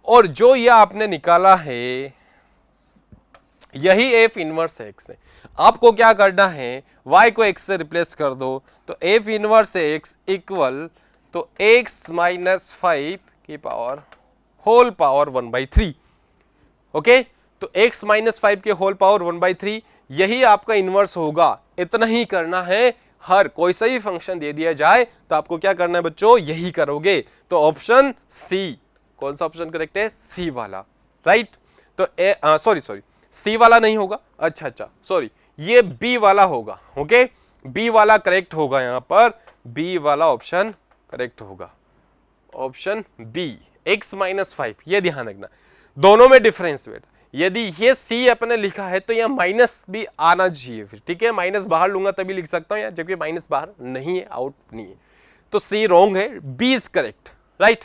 और जो ये आपने निकाला है यही एफ इनवर्स एक्स है। आपको क्या करना है, y को x से रिप्लेस कर दो, तो एफ इनवर्स एक्स इक्वल तो x माइनस 5 की पावर होल पावर 1/3। ओके, तो x माइनस 5 के होल पावर 1/3 यही आपका इनवर्स होगा। इतना ही करना है, हर कोई सा ही फंक्शन दे दिया जाए तो आपको क्या करना है बच्चों, यही करोगे। तो ऑप्शन सी, कौन सा ऑप्शन करेक्ट है, सी वाला, राइट। तो सॉरी सी वाला नहीं होगा, अच्छा सॉरी, ये बी वाला होगा। ओके, बी वाला करेक्ट होगा, यहां पर बी वाला ऑप्शन करेक्ट होगा, ऑप्शन बी x माइनस 5। ये ध्यान रखना, दोनों में डिफरेंस बेटा, यदि ये सी अपने लिखा है तो यहाँ माइनस भी आना चाहिए फिर, ठीक है। माइनस बाहर लूंगा तभी लिख सकता हूँ यार, जबकि माइनस बाहर नहीं है, आउट नहीं है, तो सी रॉन्ग है, B is correct, right.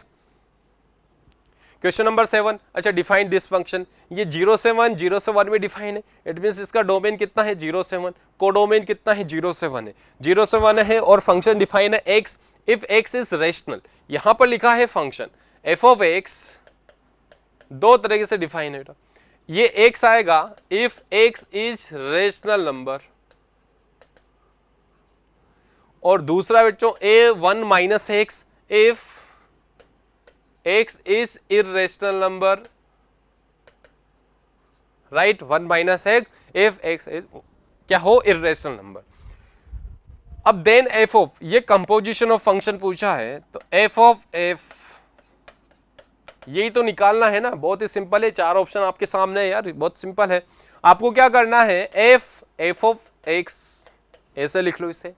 Question number 7, अच्छा डिफाइन दिस फंक्शन। ये 0 से 1 में डिफाइन है, इट मींस इसका डोमेन कितना है 0 से 1, कोडोमेन कितना है 0 से 1 है, 0 से 1 है और फंक्शन डिफाइन है x if x is rational. यहां पर लिखा है फंक्शन f ऑफ x, दो तरीके से डिफाइन है, ये x आएगा if x is rational number, और दूसरा बच्चों a1 minus x if x is irrational number, right, 1 minus x if x is क्या हो, irrational number। अब देन f of, ये कंपोजिशन ऑफ फंक्शन पूछा है, तो f of f, यही तो निकालना है ना, बहुत ही सिंपल है, 4 ऑप्शन आपके सामने है यार, बहुत सिंपल है। आपको क्या करना है, f of x ऐसे लिख लो इसे,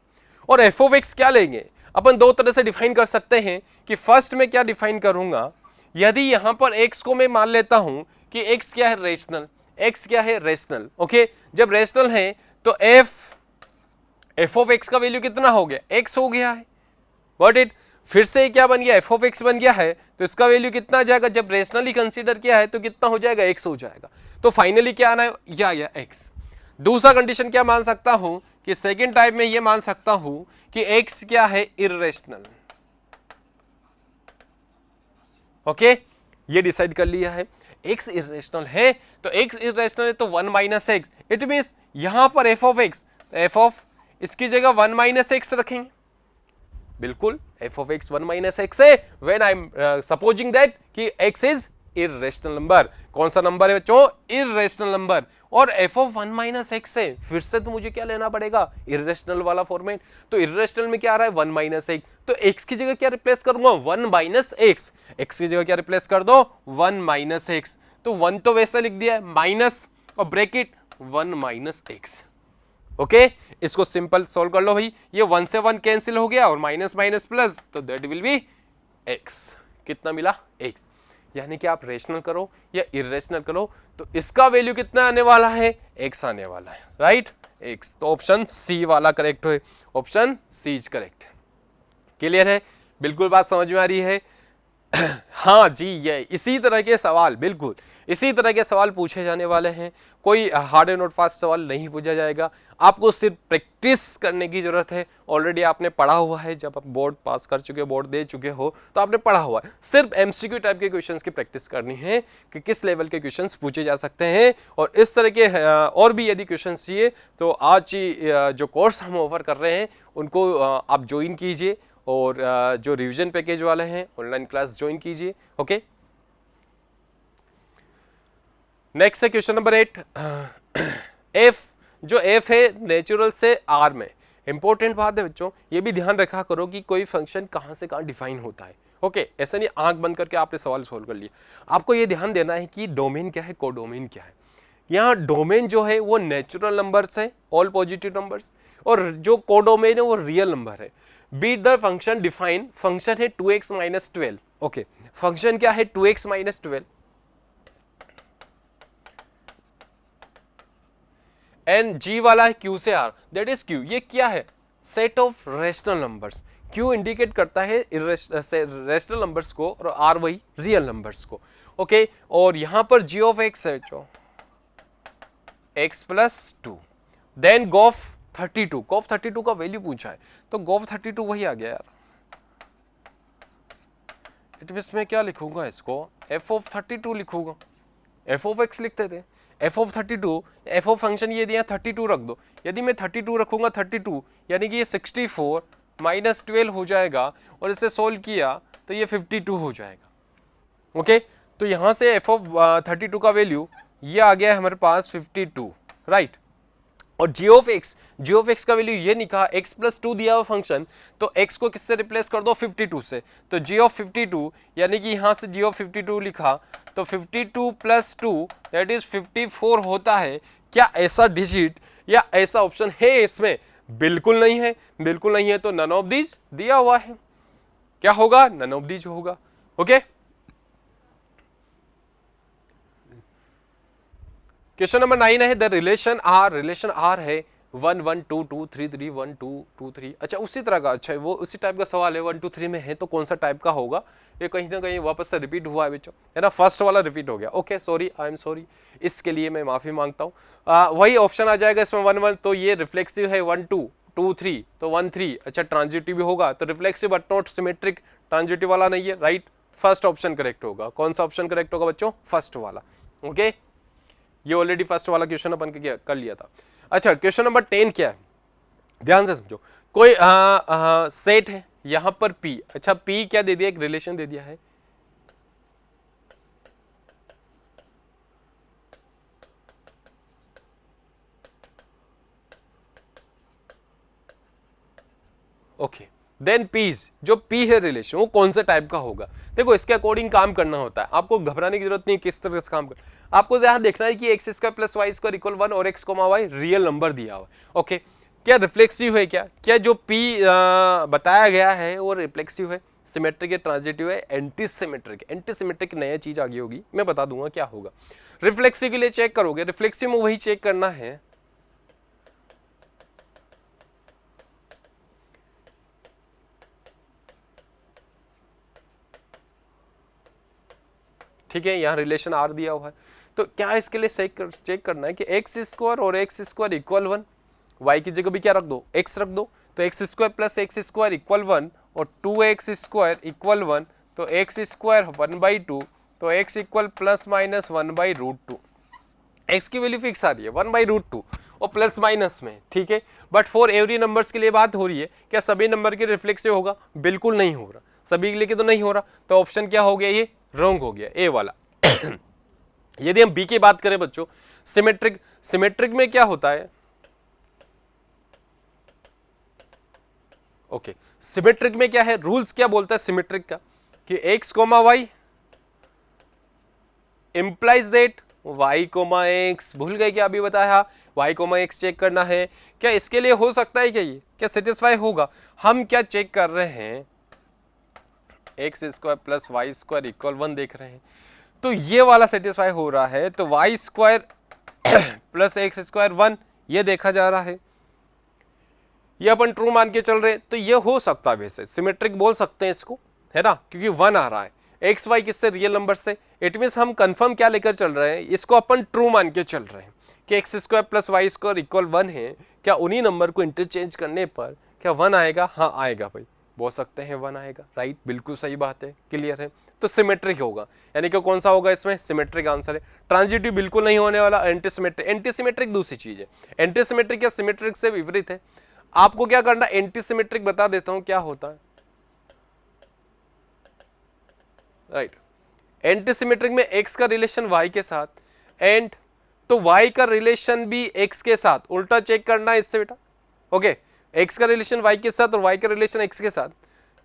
और f of x क्या लेंगे, अपन दो तरह से डिफाइन कर सकते हैं कि फर्स्ट में क्या डिफाइन करूंगा, यदि यहां पर x को मैं मान लेता हूं कि x क्या है, रेशनल, x क्या है, रेशनल। ओके, जब रेशनल है तो f ऑफ x का वैल्यू कितना हो गया, x हो गया है, गॉट इट। फिर से क्या बन गया, f ऑफ x बन गया है, तो इसका वैल्यू कितना आ जाएगा, जब रेशनली कंसीडर किया है तो कितना हो जाएगा, x हो जाएगा। तो फाइनली क्या आना है, या x। दूसरा कंडीशन क्या मान सकता हूं कि सेकेंड टाइप में ये मान सकता हूं कि x क्या है, इर्रेशनल। ओके, ये डिसाइड कर लिया है, x इर्रेशनल है, तो x इर्रेशनल है तो 1 माइनस एक्स, इट मींस यहां पर f of x, f of इसकी जगह 1 माइनस एक्स रखेंगे, बिल्कुल f of x 1 minus X है, when I am supposing that कि x इज इर्रेशनल नंबर। कौन सा नंबर है बच्चों, इर्रेशनल नंबर, और f ऑफ 1 माइनस एक्स है, फिर से तो मुझे क्या लेना पड़ेगा, इर्रेशनल वाला फॉर्मेट। तो इर्रेशनल में क्या आ रहा है, 1 माइनस एक्स, तो x की जगह क्या रिप्लेस करूंगा, 1 माइनस एक्स, x की जगह क्या रिप्लेस कर दो, 1 माइनस एक्स, तो 1 तो वैसे लिख दिया है, माइनस और ब्रैकेट 1 माइनस एक्स। ओके, इसको सिंपल सॉल्व कर लो भाई, ये 1 से 1 कैंसिल हो गया और माइनस माइनस प्लस, तो दैट विल बी x। कितना मिला, x। यानी कि आप रेशनल करो या इरेशनल करो तो इसका वैल्यू कितना आने वाला है, x आने वाला है, राइट, x। तो ऑप्शन सी वाला करेक्ट है, option C is correct. Clear है, बिल्कुल बात समझ में आ रही है। हाँ जी, ये इसी तरह के सवाल, बिल्कुल इसी तरह के सवाल पूछे जाने वाले हैं, कोई हार्ड एंड नॉट फास्ट सवाल नहीं पूछा जाएगा। आपको सिर्फ प्रैक्टिस करने की जरूरत है, ऑलरेडी आपने पढ़ा हुआ है, जब आप बोर्ड पास कर चुके हो, बोर्ड दे चुके हो, तो आपने पढ़ा हुआ है, सिर्फ एमसीक्यू टाइप के क्वेश्चंस की प्रैक्टिस करनी है कि किस लेवल के क्वेश्चंस पूछे जा सकते हैं। और इस तरह के और भी यदि क्वेश्चंस चाहिए तो आज जो कोर्स हम ऑफर कर रहे हैं उनको आप ज्वाइन कीजिए, और जो रिवीजन पैकेज वाले हैं ऑनलाइन क्लास ज्वाइन कीजिए। ओके, नेक्स्ट है क्वेश्चन नंबर 8। एफ, जो एफ है नेचुरल से आर में, इंपॉर्टेंट बात है बच्चों, ये भी ध्यान रखा करो कि कोई फंक्शन कहां से कहां डिफाइन होता है। ओके, ऐसा नहीं आंख बंद करके आपने सवाल सोल्व कर लिया, आपको ये ध्यान देना है कि डोमेन क्या है, कोडोमेन क्या है। यहाँ डोमेन जो है वो नेचुरल नंबर्स है, ऑल पॉजिटिव नंबर्स, और जो कोडोमेन है वो रियल नंबर है। Be the function define, function है 2x माइनस 12। ओके, फंक्शन क्या है 2x माइनस 12, एंड जी वाला है q से r, दैट इज q। ये क्या है, set of rational numbers. q indicate करता है रेशनल नंबर्स को और r वही रियल नंबर्स को। ओके, और यहां पर g ऑफ x है जो x प्लस 2, देन गॉफ 32, कॉफ 32 का वैल्यू पूछा है, तो कॉफ 32 वही आ गया यार। इट मींस मैं क्या लिखूंगा इसको, एफ ऑफ 32 लिखूंगा, एफ ऑफ एक्स लिखते थे, F of 32, F of function ये दिया 32 रख दो, यदि मैं 32 रखूंगा 32 यानी कि ये 64 माइनस 12 हो जाएगा और इसे सोल्व किया तो ये 52 हो जाएगा। ओके, तो यहाँ से एफ ऑफ 32 का वैल्यू ये आ गया है हमारे पास 52, राइट। और जी ऑफ एक्स का वैल्यू ये निकला, x प्लस 2 दिया हुआ फंक्शन, तो x को किससे रिप्लेस कर दो 52 से, तो g ऑफ 52 यानी कि यहाँ से g ऑफ 52 लिखा तो 52 प्लस 2 दैट इज 54 होता है। क्या ऐसा डिजिट या ऐसा ऑप्शन है इसमें? बिल्कुल नहीं है, बिल्कुल नहीं है, तो नन ऑफ दीज दिया हुआ है। क्या होगा? नन ऑफ दीज होगा। ओके, क्वेश्चन नंबर 9 है द रिलेशन आर है 1 1 2 2 3 3 1 2 2 3। अच्छा, उसी तरह का, अच्छा वो उसी टाइप का सवाल है 1 2 3 में है, तो कौन सा टाइप का होगा? ये कहीं ना कहीं वापस से रिपीट हुआ है बच्चों, है ना, फर्स्ट वाला रिपीट हो गया। Okay sorry, I am sorry, इसके लिए मैं माफी मांगता हूँ। वही ऑप्शन आ जाएगा इसमें 1 1, तो ये रिफ्लेक्सिव है 1 2 2 3, तो 1 3। अच्छा, ट्रांजिटिव भी होगा तो reflexive but not symmetric, transitive वाला नहीं है, राइट। फर्स्ट ऑप्शन करेक्ट होगा। कौन सा ऑप्शन करेक्ट होगा बच्चों? फर्स्ट वाला। ओके, ये ऑलरेडी फर्स्ट वाला क्वेश्चन अपन के कर लिया था। अच्छा, क्वेश्चन नंबर 10 क्या है, ध्यान से समझो। कोई सेट है यहां पर P। अच्छा, P क्या दे दिया? एक रिलेशन दे दिया है, ओके। देन पीज, जो P है रिलेशन, वो कौन से टाइप का होगा? देखो, इसके अकॉर्डिंग काम करना होता है, आपको घबराने की जरूरत नहीं। किस तरह से काम कर, आपको यहां देखना है कि x square plus y square equal 1 और x comma y real number दिया हुआ है। ओके, क्या रिफ्लेक्सिव है? क्या जो P बताया गया है वो रिफ्लेक्सिव है, सिमेट्रिक है, ट्रांजिटिव है, एंटी सिमेट्रिक? एंटी सिमेट्रिक नया चीज आ गई होगी, मैं बता दूंगा क्या होगा। रिफ्लेक्सिव के लिए चेक करोगे, रिफ्लेक्सिव में वही चेक करना है, ठीक है। यहाँ रिलेशन आर दिया हुआ है, तो क्या इसके लिए चेक करना है कि एक्स स्क्वायर और एक्स स्क्वायर इक्वल 1, वाई की जगह भी क्या रख दो? एक्स रख दो, तो x square plus x square equal 1 और 2x स्क्वायर इक्वल 1, तो एक्स स्क्वायर 1/2, तो x equal plus minus 1/√2। X की वैल्यू फिक्स आ रही है 1/√2 और प्लस माइनस में, ठीक है। बट फॉर एवरी नंबर्स के लिए बात हो रही है, क्या सभी नंबर के रिफ्लेक्सिव होगा? बिल्कुल नहीं हो रहा, सभी के लिए तो नहीं हो रहा, तो ऑप्शन क्या हो गया? ये रॉन्ग हो गया, ए वाला। यदि हम बी की बात करें बच्चों, सिमेट्रिक में क्या होता है? ओके, सिमेट्रिक में क्या है? रूल्स क्या बोलता है सिमेट्रिक का कि x comma y implies that y comma x. भूल गए क्या? अभी बताया वाई कोमा एक्स चेक करना है। क्या इसके लिए हो सकता है? क्या ये क्या सेटिस्फाई होगा? हम क्या चेक कर रहे हैं? X square plus y square equal 1 देख रहे हैं, तो ये वाला सेटिस्फाई हो रहा है, तो y square plus x square 1 ये देखा जा रहा है, ये अपन ट्रू मान के चल रहे हैं, तो ये हो सकता है, वैसे सिमेट्रिक बोल सकते हैं इसको, है ना, क्योंकि 1 आ रहा है। एक्स वाई किससे? रियल नंबर से। इट मीन्स हम कंफर्म क्या लेकर चल रहे हैं? इसको अपन ट्रू मान के चल रहे हैं कि x square plus y square equal 1 है। क्या उन्हीं नंबर को इंटरचेंज करने पर क्या 1 आएगा? हाँ आएगा भाई, बोल सकते हैं 1 आएगा, राइट, बिल्कुल सही बात है, क्लियर है। तो सिमेट्रिक होगा, यानी कि कौन सा होगा इसमें? सिमेट्रिक आंसर है। ट्रांजिटिव बिल्कुल नहीं होने वाला। एंटीसिमेट्रिक, एंटीसिमेट्रिक दूसरी चीज है, एंटीसिमेट्रिक या सिमेट्रिक से विपरीत है। आपको क्या करना? एंटीसिमेट्रिक बता देता हूं क्या होता है, राइट। एंटीसिमेट्रिक में x का रिलेशन y के साथ, एंड तो y का रिलेशन भी x के साथ, उल्टा चेक करना है इससे बेटा। ओके, x का रिलेशन y के साथ और y का रिलेशन x के साथ,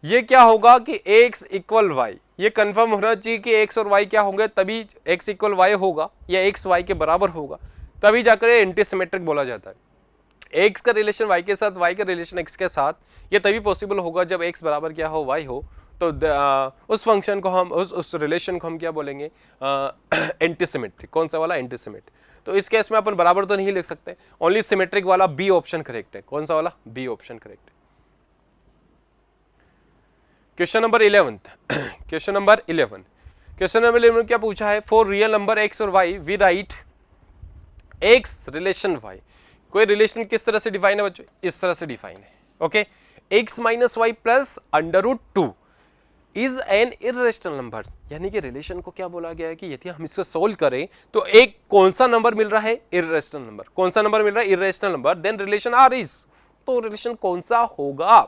ये क्या होगा कि x इक्वल y, ये कंफर्म होना चाहिए कि x और y क्या होंगे, तभी x इक्वल y होगा या x y के बराबर होगा, तभी जाकर एंटीसिमेट्रिक बोला जाता है। x का रिलेशन y के साथ, y का रिलेशन x के साथ, ये तभी पॉसिबल होगा जब x बराबर क्या हो? y हो। तो उस फंक्शन को हम, उस रिलेशन को हम क्या बोलेंगे? एंटीसिमेट्रिक। कौन सा वाला? एंटीसिमेट्रिक। तो इस केस में अपन बराबर तो नहीं लिख सकते, ओनली सिमेट्रिक वाला बी ऑप्शन करेक्ट है। कौन सा वाला? बी ऑप्शन करेक्ट है। Question number 11, question number 11, question number 11 क्या पूछा है? फॉर रियल नंबर x और y we write x relation y। कोई रिलेशन किस तरह से डिफाइन है बच्चों, इस तरह से डिफाइन है, okay. x minus y plus under root two is an irrational number, यानी कि रिलेशन को क्या बोला गया है कि यदि हम इसको सोल्व करें तो एक कौन सा नंबर मिल रहा है, इर्रेशनल नंबर। कौन सा नंबर मिल रहा है, irrational number, then relation R is, तो रिलेशन कौन सा होगा,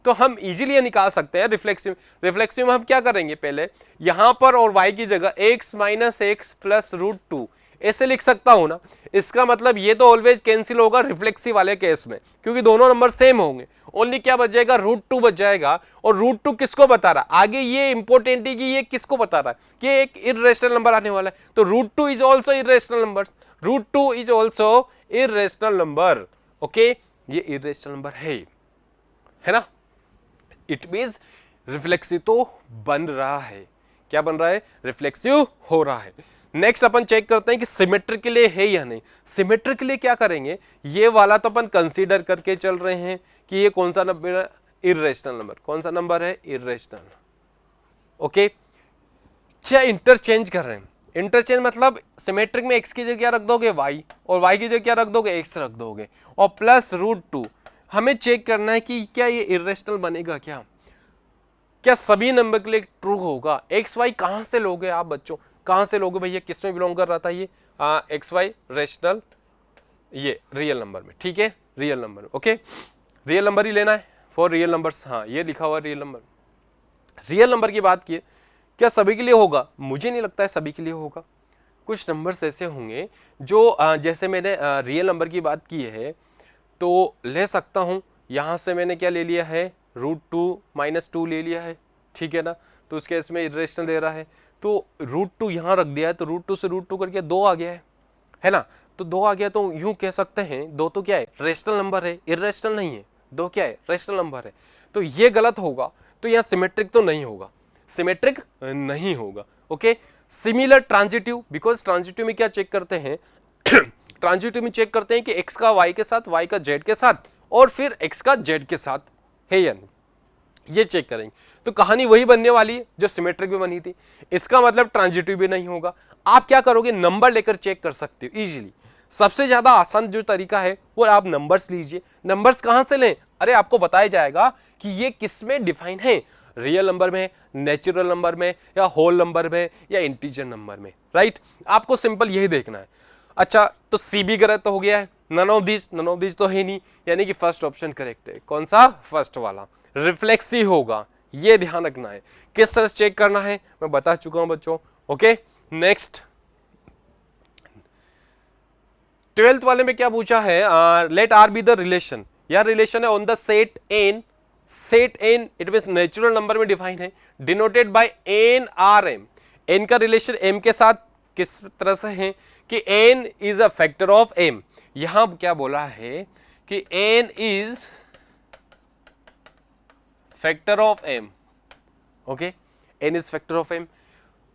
तो हम इजीली ये निकाल सकते हैं। रिफ्लेक्सिव, रिफ्लेक्सिव में हम क्या करेंगे, पहले यहां पर और y की जगह x minus x plus root two ऐसे लिख सकता हूं ना। इसका मतलब ये तो ऑलवेज कैंसिल होगा रिफ्लेक्सिव वाले केस में, क्योंकि दोनों नंबर सेम होंगे। ओनली क्या बच जाएगा, रूट टू बच जाएगा। और रूट टू किसको बता रहा है, आगे ये इंपॉर्टेंट है कि ये किसको बता रहा है कि एक इर्रेशनल नंबर आने वाला है, तो root two is also irrational number, root two is also irrational number, okay. ये इर्रेशनल नंबर है ना। इट मीन्स रिफ्लेक्सिव तो बन रहा है, क्या बन रहा है, रिफ्लेक्सिव हो रहा है। नेक्स्ट अपन चेक करते हैं कि सिमेट्रिक के लिए है या नहीं। सिमेट्रिक के लिए क्या करेंगे, ये वाला तो अपन कंसीडर करके चल रहे हैं कि ये कौन सा नंबर, इर्रेशनल नंबर, कौन सा नंबर है, इर्रेशनल, ओके। क्या इंटरचेंज कर रहे हैं, इंटरचेंज मतलब सिमेट्रिक में x की जगह क्या रख दोगे, y, और y की जगह क्या रख दोगे, x रख दोगे, और प्लस रूट टू। हमें चेक करना है कि क्या ये इर्रेशनल बनेगा, क्या सभी नंबर के लिए ट्रू होगा। एक्स वाई कहां से लोगे आप बच्चों, कहां से लोगे भैया, किस में बिलोंग कर रहा था ये, एक्स वाई रेशनल, ये रियल नंबर में, ठीक है, real number, okay. Real number ही लेना है फॉर रियल नंबर्स, हाँ ये लिखा हुआ रियल नंबर। रियल नंबर की बात की, क्या सभी के लिए होगा, मुझे नहीं लगता है सभी के लिए होगा। कुछ नंबर्स ऐसे होंगे जो जैसे मैंने रियल नंबर की बात की है तो ले सकता हूं, यहां से मैंने क्या ले लिया है, रूट टू माइनस टू ले लिया है, ठीक है ना, तो उसके इसमें इर्रेशनल दे रहा है, तो रूट टू यहां रख दिया है, तो रूट टू से रूट टू करके दो आ गया है ना, तो दो आ गया, तो यूं कह सकते हैं दो तो क्या है, रेशनल नंबर है, इर्रेशनल नहीं है, दो क्या है, रेशनल नंबर है, तो ये गलत होगा, तो यहाँ सिमेट्रिक तो नहीं होगा, सिमेट्रिक नहीं होगा, okay. Similar transitive, because transitive में क्या चेक करते हैं ट्रांजिटिव में चेक करते हैं कि x का y के साथ, y का z के साथ, और फिर x का z के साथ है या नहीं, ये चेक करेंगे। तो कहानी वही बनने वाली है जो सिमेट्रिक में बनी थी, इसका मतलब ट्रांजिटिव भी नहीं होगा। आप क्या करोगे, नंबर लेकर चेक कर सकते हो इजीली। सबसे ज्यादा आसान जो तरीका है वो आप नंबर्स लीजिए। नंबर्स कहां से लें, अरे आपको बताया जाएगा कि ये किस में डिफाइन है, रियल नंबर में, नेचुरल नंबर में, या होल नंबर में, या इंटीजर नंबर में, राइट। आपको सिंपल यही देखना है। अच्छा, तो सी भी गलत हो गया है, नन ऑफ दिस तो है नहीं, यानी कि फर्स्ट ऑप्शन करेक्ट है। कौन सा, फर्स्ट वाला, रिफ्लेक्सिव होगा, ये ध्यान रखना है। किस तरह से चेक करना है मैं बता चुका हूं बच्चों, ओके। नेक्स्ट 12th वाले में क्या पूछा है, let R be the relation, या रिलेशन है on the set N, set N it means natural number में डिफाइन है, denoted by n R m. N का रिलेशन एम के साथ किस तरह से है कि n is a factor of m. यहां क्या बोला है कि n is factor of m, okay, n is factor of m.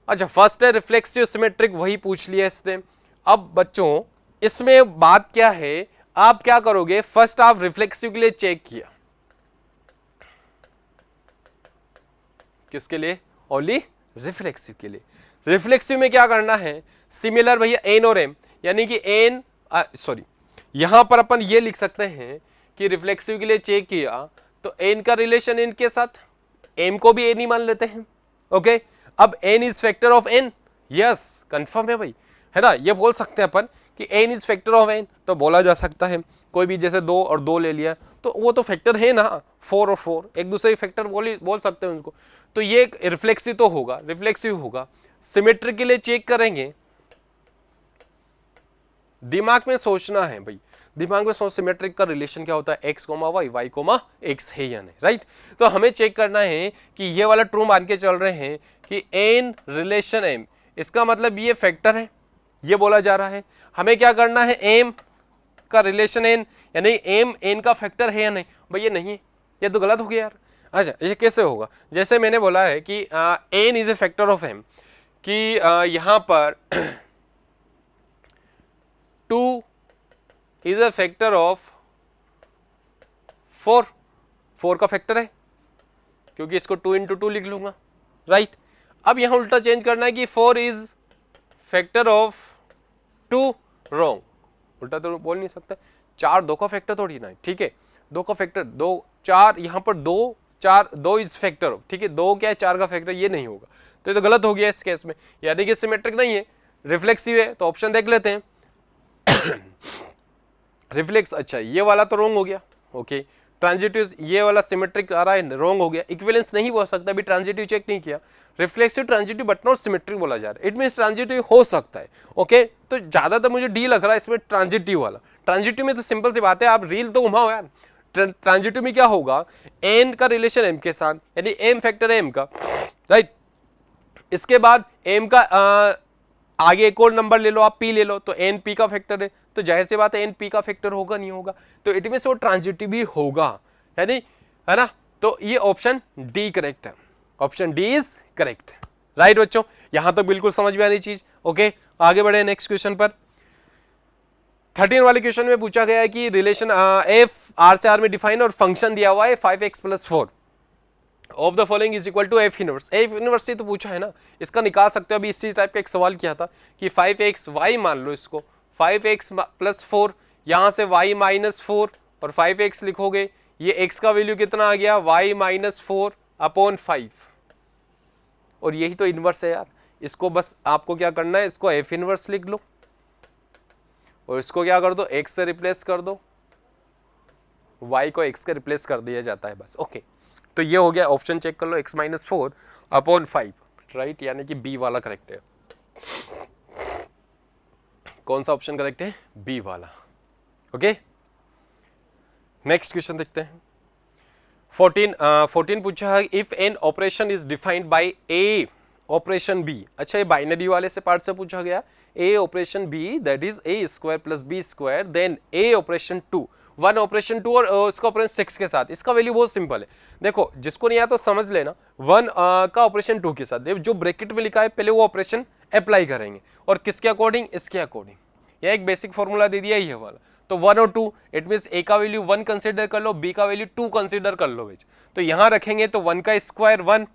अच्छा, फर्स्ट है रिफ्लेक्सिव सिमेट्रिक, वही पूछ लिया इसने। अब बच्चों इसमें बात क्या है, आप क्या करोगे, फर्स्ट आप रिफ्लेक्सिव के लिए चेक किया, किसके लिए, ओनली रिफ्लेक्सिव के लिए। रिफ्लेक्सिव में क्या करना है, सिमिलर भैया एन और एम, यानी कि एन सॉरी यहां पर अपन ये लिख सकते हैं कि रिफ्लेक्सिव के लिए चेक किया तो एन का रिलेशन एन के साथ, एम को भी एन ही मान लेते हैं, ओके। अब n is factor of n, yes confirm है भाई, है ना, ये बोल सकते हैं अपन कि n is factor of n, तो बोला जा सकता है कोई भी, जैसे 2 और 2 ले लिया तो वो तो फैक्टर है ना, 4 और 4 एक दूसरे के फैक्टर बोल सकते हैं उनको, तो ये रिफ्लेक्सिव तो होगा, रिफ्लेक्सिव होगा। सिमेट्रिक के लिए चेक करेंगे, दिमाग में सोचना है भाई, दिमाग में सोच, सिमेट्रिक का रिलेशन क्या होता है, x, y, y, x है या नहीं, राइट। तो हमें चेक करना है कि ये वाला ट्रू मान के चल रहे हैं कि n रिलेशन m, इसका मतलब ये फैक्टर है, ये बोला जा रहा है। हमें क्या करना है, m का रिलेशन n, यानी m n का फैक्टर है या नहीं, भाई ये नहीं है, ये तो गलत हो गया यार। अच्छा, ये कैसे होगा, जैसे मैंने बोला है कि n is a factor of m, कि यहां पर 2 इज अ फैक्टर ऑफ 4, 4 का फैक्टर है क्योंकि इसको 2 इंटू 2 लिख लूंगा, राइट। अब यहां उल्टा चेंज करना है कि 4 इज फैक्टर ऑफ 2, रॉन्ग, उल्टा तो बोल नहीं सकता, 4 2 का फैक्टर थोड़ी ना है, ठीक है, 2 का फैक्टर 2 4, यहाँ पर 2 4 2 इज फैक्टर, ठीक है, 2 क्या है 4 का फैक्टर, ये नहीं होगा, तो ये तो गलत हो गया इस केस में, यानी कि सिमेट्रिक नहीं है, रिफ्लेक्सिव है। तो ऑप्शन देख लेते हैं रिफ्लेक्स, अच्छा ये वाला तो रॉन्ग हो गया, ओके। ट्रांजिटिव ये वाला सिमेट्रिक आ रहा है, रॉन्ग हो गया। इक्विवेलेंस नहीं हो सकता, अभी ट्रांजिटिव चेक नहीं किया। Reflexive transitive but not symmetric बोला जा रहा है, इट मींस ट्रांजिटिव हो सकता है, ओके। तो ज्यादातर मुझे डी लग रहा है इसमें ट्रांजिटिव वाला। ट्रांजिटिव में तो सिंपल सी बात है, आप रील तो घुमाओ यार। ट्रांजिटिव में क्या होगा, एन का रिलेशन एम के साथ, यानी एम फैक्टर है एम का, राइट। इसके बाद एम का आगे एक और नंबर ले लो आप, पी ले लो, तो एन पी का फैक्टर है, तो जाहिर सी बात है एन पी का फैक्टर होगा नहीं होगा, तो इट मींस वो ट्रांजिटिव भी होगा, है नहीं, है ना। तो ये ऑप्शन डी करेक्ट है, option D is correct, right बच्चों। यहां तक बिल्कुल समझ में आनी चीज, ओके। आगे बढ़े नेक्स्ट क्वेश्चन पर। 13 वाले क्वेश्चन में पूछा गया है कि रिलेशन एफ आर से आर में डिफाइन और फंक्शन दिया हुआ है 5x + 4 of the following is equal to f inverse. F inverse से तो पूछा है ना, इसका निकाल सकते हो। अभी इसी टाइप का एक सवाल किया था कि 5x y मान लो इसको, 5x + 4, यहां से y - 4 और 5x लिखोगे, ये x का वैल्यू कितना आ गया, y - 4/5, और यही तो इनवर्स है यार। इसको बस आपको क्या करना है, इसको एफ इनवर्स लिख लो और इसको क्या कर दो, x से रिप्लेस कर दो, y को x से रिप्लेस कर दिया जाता है बस, ओके। तो ये हो गया, ऑप्शन चेक कर लो, x - 4/5, राइट, यानी कि बी वाला करेक्ट है। कौन सा ऑप्शन करेक्ट है, बी वाला, ओके। नेक्स्ट क्वेश्चन देखते हैं। 14 पूछा है, if an operation is defined by A operation B. अच्छा, ये बाइनरी वाले से पार्ट से पूछा गया, A operation B that is a² + b², then A operation 2, 1 operation 2 और उसका ऑपरेशन 6 के साथ। इसका वैल्यू बहुत सिंपल है, देखो जिसको नहीं आया तो समझ लेना, 1 का ऑपरेशन 2 के साथ जो ब्रैकेट में लिखा है पहले वो ऑपरेशन अप्लाई करेंगे, और किसके अकॉर्डिंग, इसके अकॉर्डिंग। यह एक बेसिक फॉर्मूला दे दिया ये वाला। तो 1 और 2, इट मींस ए का वैल्यू 1 कंसीडर कर लो, बी का वैल्यू 2 कंसीडर कर लो। तो यहां रखेंगे तो 1 का स्क्वायर 1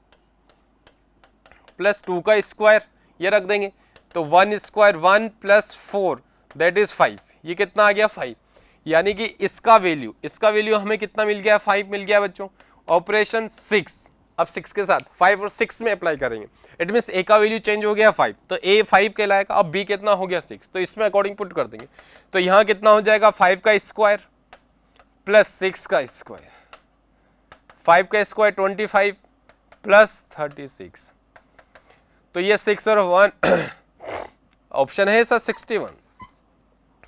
+ 2 का स्क्वायर ये रख देंगे, तो 1 स्क्वायर 1 + 4 दैट इज 5, ये कितना आ गया 5, यानी कि इसका वैल्यू हमें कितना मिल गया, 5 मिल गया बच्चों। ऑपरेशन 6, अब 6 के साथ 5 और 6 में अप्लाई करेंगे, इट मींस ए का वैल्यू चेंज हो गया 5, तो ए 5 कहलाएगा। अब बी कितना हो गया 6, तो इसमें अकॉर्डिंग पुट कर देंगे, तो यहां कितना हो जाएगा 5 का स्क्वायर + 6 का स्क्वायर, 5 का स्क्वायर 25 + 36, तो ये 6 और 1 ऑप्शन है सर 61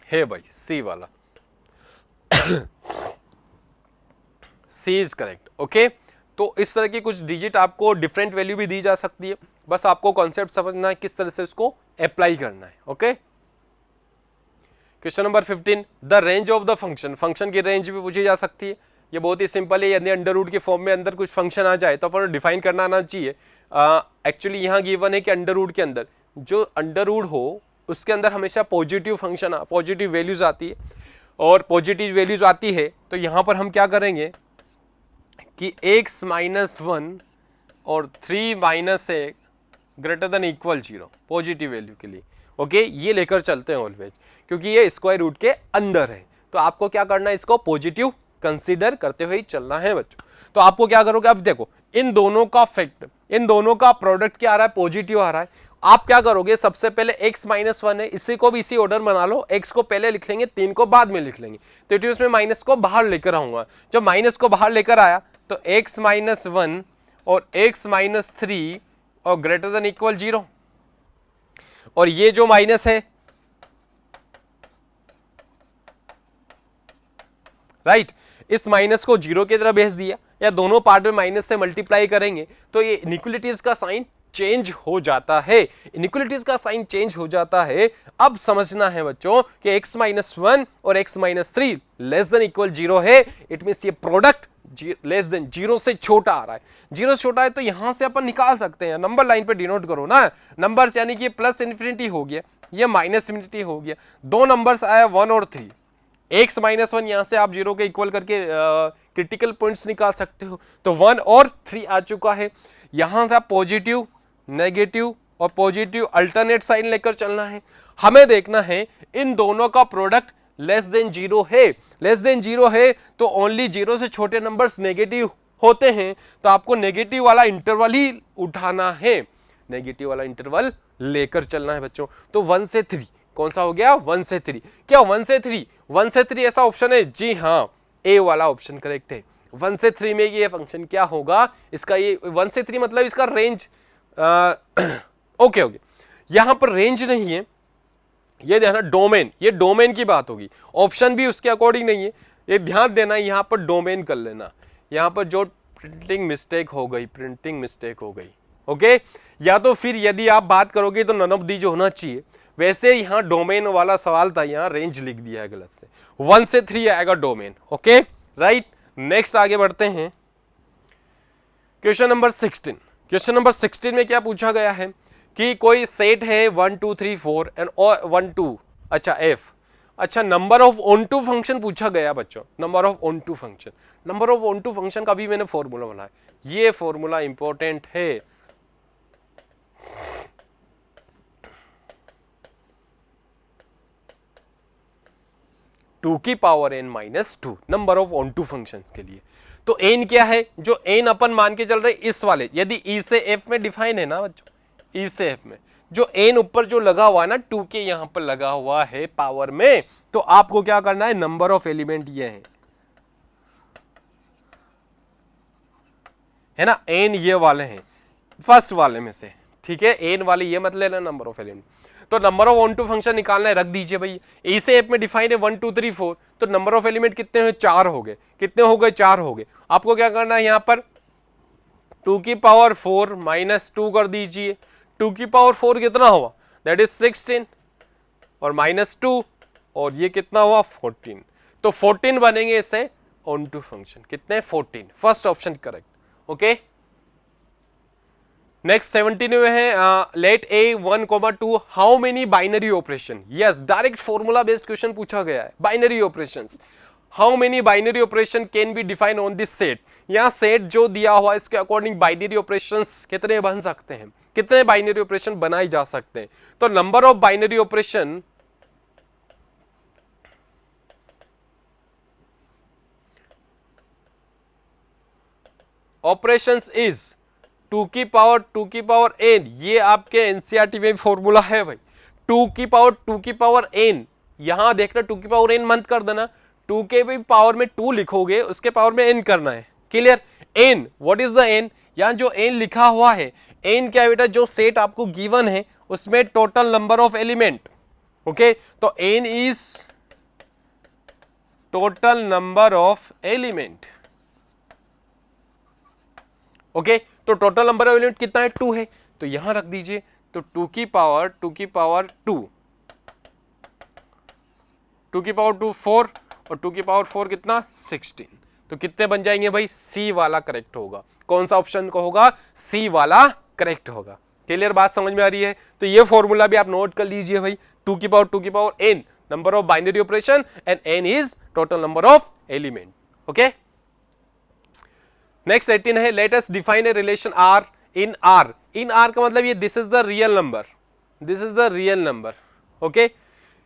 है भाई, सी वाला सी इज करेक्ट, ओके। तो इस तरह की कुछ डिजिट आपको डिफरेंट वैल्यू भी दी जा सकती है, बस आपको कॉन्सेप्ट समझना है किस तरह से उसको अप्लाई करना है, okay. Question number 15, the range of the function, function की रेंज भी पूछी जा सकती है। ये बहुत ही सिंपल है, यदि अंडर रूट के फॉर्म में अंदर कुछ फंक्शन आ जाए तो अपन डिफाइन करना आना चाहिए। एक्चुअली यहाँ गिवन है कि अंडर रूट के अंदर जो अंडर रूट हो उसके अंदर हमेशा पॉजिटिव फंक्शन पॉजिटिव वैल्यूज आती है, और पॉजिटिव वैल्यूज आती है तो यहाँ पर हम क्या करेंगे कि x - 1 और 3 - 1 > 0 पॉजिटिव वैल्यू के लिए, ओके। ये लेकर चलते हैं ऑलवेज, क्योंकि ये स्क्वायर रूट के अंदर है, तो आपको क्या करना है, इसको पॉजिटिव कंसीडर करते हुए ही चलना है बच्चों। तो आपको क्या करोगे, अब देखो इन दोनों का फैक्ट, इन दोनों का प्रोडक्ट क्या आ रहा है, पॉजिटिव आ रहा है। आप क्या करोगे, सबसे पहले x - 1 है, इसी को भी इसी ऑर्डर बना लो, x को पहले लिख लेंगे, 3 को बाद में लिख लेंगे, तो इट इसमें माइनस को बाहर लेकर आऊंगा। जब माइनस को बाहर लेकर आया तो x - 1 और x - 3 और > 0, और ये जो माइनस है, राइट, इस माइनस को 0 की तरह भेज दिया, या दोनों पार्ट में माइनस से मल्टीप्लाई करेंगे तो ये इनइक्वालिटीज का साइन चेंज हो जाता है, इनइक्वालिटीज का साइन चेंज हो जाता है। अब समझना है बच्चों कि x - 1 और x - 3 < 0 है, इट मींस ये प्रोडक्ट <0 से छोटा आ रहा है। 0 से छोटा है तो यहां से अपन निकाल सकते हैं, नंबर लाइन पे डिनोट करो ना नंबर्स, यानी कि +∞ हो गया, ये -∞ हो गया, दो नंबर्स आया 1 और 3, x - 1 यहां से आप 0 के इक्वल करके क्रिटिकल पॉइंट्स निकाल सकते हो, तो 1 और 3 आ चुका है। यहां से आप पॉजिटिव, नेगेटिव और पॉजिटिव अल्टरनेट साइन लेकर चलना है। हमें देखना है इन दोनों का प्रोडक्ट लेस देन जीरो है, लेस देन जीरो है तो ओनली जीरो से छोटे नंबर्स नेगेटिव होते हैं, तो आपको नेगेटिव वाला इंटरवल ही उठाना है, नेगेटिव वाला इंटरवल लेकर चलना है बच्चों। तो 1 से 3 कौन सा हो गया, 1 से 3, क्या 1 से 3, 1 से 3 ऐसा ऑप्शन है, जी हाँ ए वाला ऑप्शन करेक्ट है। 1 से 3 में ये फंक्शन क्या होगा, इसका ये 1 से 3 मतलब इसका रेंज ओके ओके, यहां पर रेंज नहीं है, ये ध्यान, डोमेन, ये डोमेन की बात होगी, ऑप्शन भी उसके अकॉर्डिंग नहीं है, ये ध्यान देना, यहां पर डोमेन कर लेना, यहां पर जो प्रिंटिंग मिस्टेक हो गई, प्रिंटिंग मिस्टेक हो गई, ओके। या तो फिर यदि आप बात करोगे तो नन ऑफ दीज होना चाहिए, वैसे यहां डोमेन वाला सवाल था, यहां रेंज लिख दिया है गलत से, 1 से 3 आएगा डोमेन, ओके राइट। नेक्स्ट आगे बढ़ते हैं, क्वेश्चन नंबर 16। क्वेश्चन नंबर 16 में क्या पूछा गया है कि कोई सेट है 1 2 3 4 एंड 1 2, अच्छा एफ, अच्छा number of onto function पूछा गया बच्चों, number of onto function, number of onto function का भी मैंने फॉर्मूला बनाया, ये फॉर्मूला इंपॉर्टेंट है, टू की power n minus 2 number of onto function के लिए। तो n क्या है, जो n अपन मान के चल रहे इस वाले, यदि e से f में डिफाइन है ना बच्चों, e से f में जो n ऊपर जो लगा हुआ है ना 2 के यहां पर लगा हुआ है पावर में, तो आपको क्या करना है, नंबर ऑफ एलिमेंट ये है ना, n ये वाले हैं फर्स्ट वाले में से, ठीक है, n वाले ये मत लेना नंबर ऑफ एलिमेंट। तो number of onto function निकालना है, रख दीजिए भाई, ए से एफ में डिफाइन है 1 2 3 4, तो नंबर ऑफ एलिमेंट कितने हैं, 4 हो गए, कितने हो गए, 4 हो गए। आपको क्या करना है, यहां पर 2 की पावर 4 माइनस 2 कर दीजिए, 2 की पावर 4 कितना हुआ, दैट इज 16 और माइनस 2 और ये कितना हुआ 14, तो 14 बनेंगे इससे ऑन टू फंक्शन, कितने 14, first option correct, okay. Next 17 में है let A 1 2 how many binary operation, yes direct formula based question पूछा गया है, binary operations, how many binary operation can be define on this set, यहां set जो दिया हुआ इसके अकॉर्डिंग बाइनरी ऑपरेशंस कितने बन सकते हैं, कितने बाइनरी ऑपरेशन बनाए जा सकते हैं, तो number of binary operation operations is 2 की पावर n, ये आपके एनसीईआरटी में फॉर्मूला है भाई, 2 की पावर n, यहां देखना 2 की पावर n मत कर देना, 2 के भी पावर में 2 लिखोगे, उसके पावर में n करना है, clear. n, what is the n, यहां जो n लिखा हुआ है, n क्या बेटा, जो सेट आपको गिवन है उसमें total number of element, okay, तो n is total number of element, okay, तो टोटल नंबर ऑफ एलिमेंट कितना है, 2 है, तो यहां रख दीजिए, तो 2 की पावर 2 2 2 की पावर 2 4 और 2 की पावर 4 कितना 16, तो कितने बन जाएंगे भाई, सी वाला करेक्ट होगा, कौन सा ऑप्शन को होगा, सी वाला करेक्ट होगा, क्लियर, बात समझ में आ रही है। तो ये फॉर्मूला भी आप नोट कर लीजिए भाई, 2 की power n number of binary operation and n is total number of element, okay. Next 18 है let us define a relation r in r, in r का मतलब ये this is the real number, this is the real number, okay,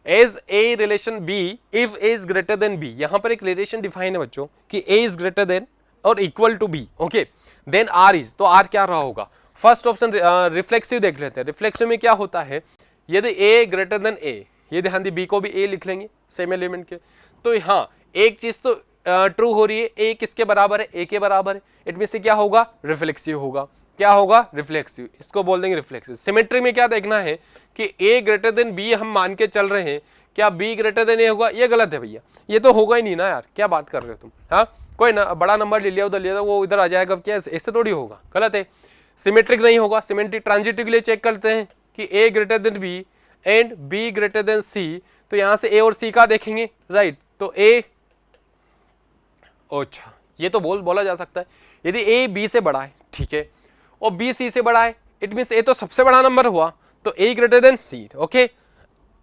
as a relation b if a is greater than b, यहां पर एक relation define है बच्चों कि a is greater than और equal to b, okay, then r is, तो r क्या रहा होगा, फर्स्ट ऑप्शन रिफ्लेक्सिव देख लेते हैं, रिफ्लेक्सिव में क्या होता है, यदि a ग्रेटर देन a, ये ध्यान दी b को भी a लिख लेंगे सेम एलिमेंट के, तो हाँ एक चीज तो ट्रू हो रही है, ए किसके बराबर है, ए के बराबर है, इट मीन से क्या होगा, रिफ्लेक्सिव होगा, क्या होगा, रिफ्लेक्सिव, इसको बोल देंगे रिफ्लेक्सिव। सिमेट्री में क्या देखना है कि ए ग्रेटर देन बी हम मान के चल रहे हैं, क्या बी ग्रेटर देन ए होगा, ये गलत है भैया, ये तो होगा ही नहीं ना यार, क्या बात कर रहे हो तुम, हाँ कोई ना बड़ा नंबर ले लिया उधर लिया वो इधर आ जाएगा, क्या इससे थोड़ी होगा, गलत है, सिमेट्रिक नहीं होगा। सिमेट्रिक ट्रांजिटिव के लिए चेक करते हैं कि A greater than B and B greater than C, तो यहां से ए और सी का देखेंगे, राइट, तो ए, अच्छा ये तो बोला जा सकता है, यदि ए बी से बड़ा है, ठीक है, और बी सी से बड़ा है, इट मींस ए तो सबसे बड़ा नंबर हुआ, तो ए ग्रेटर देन सी, ओके।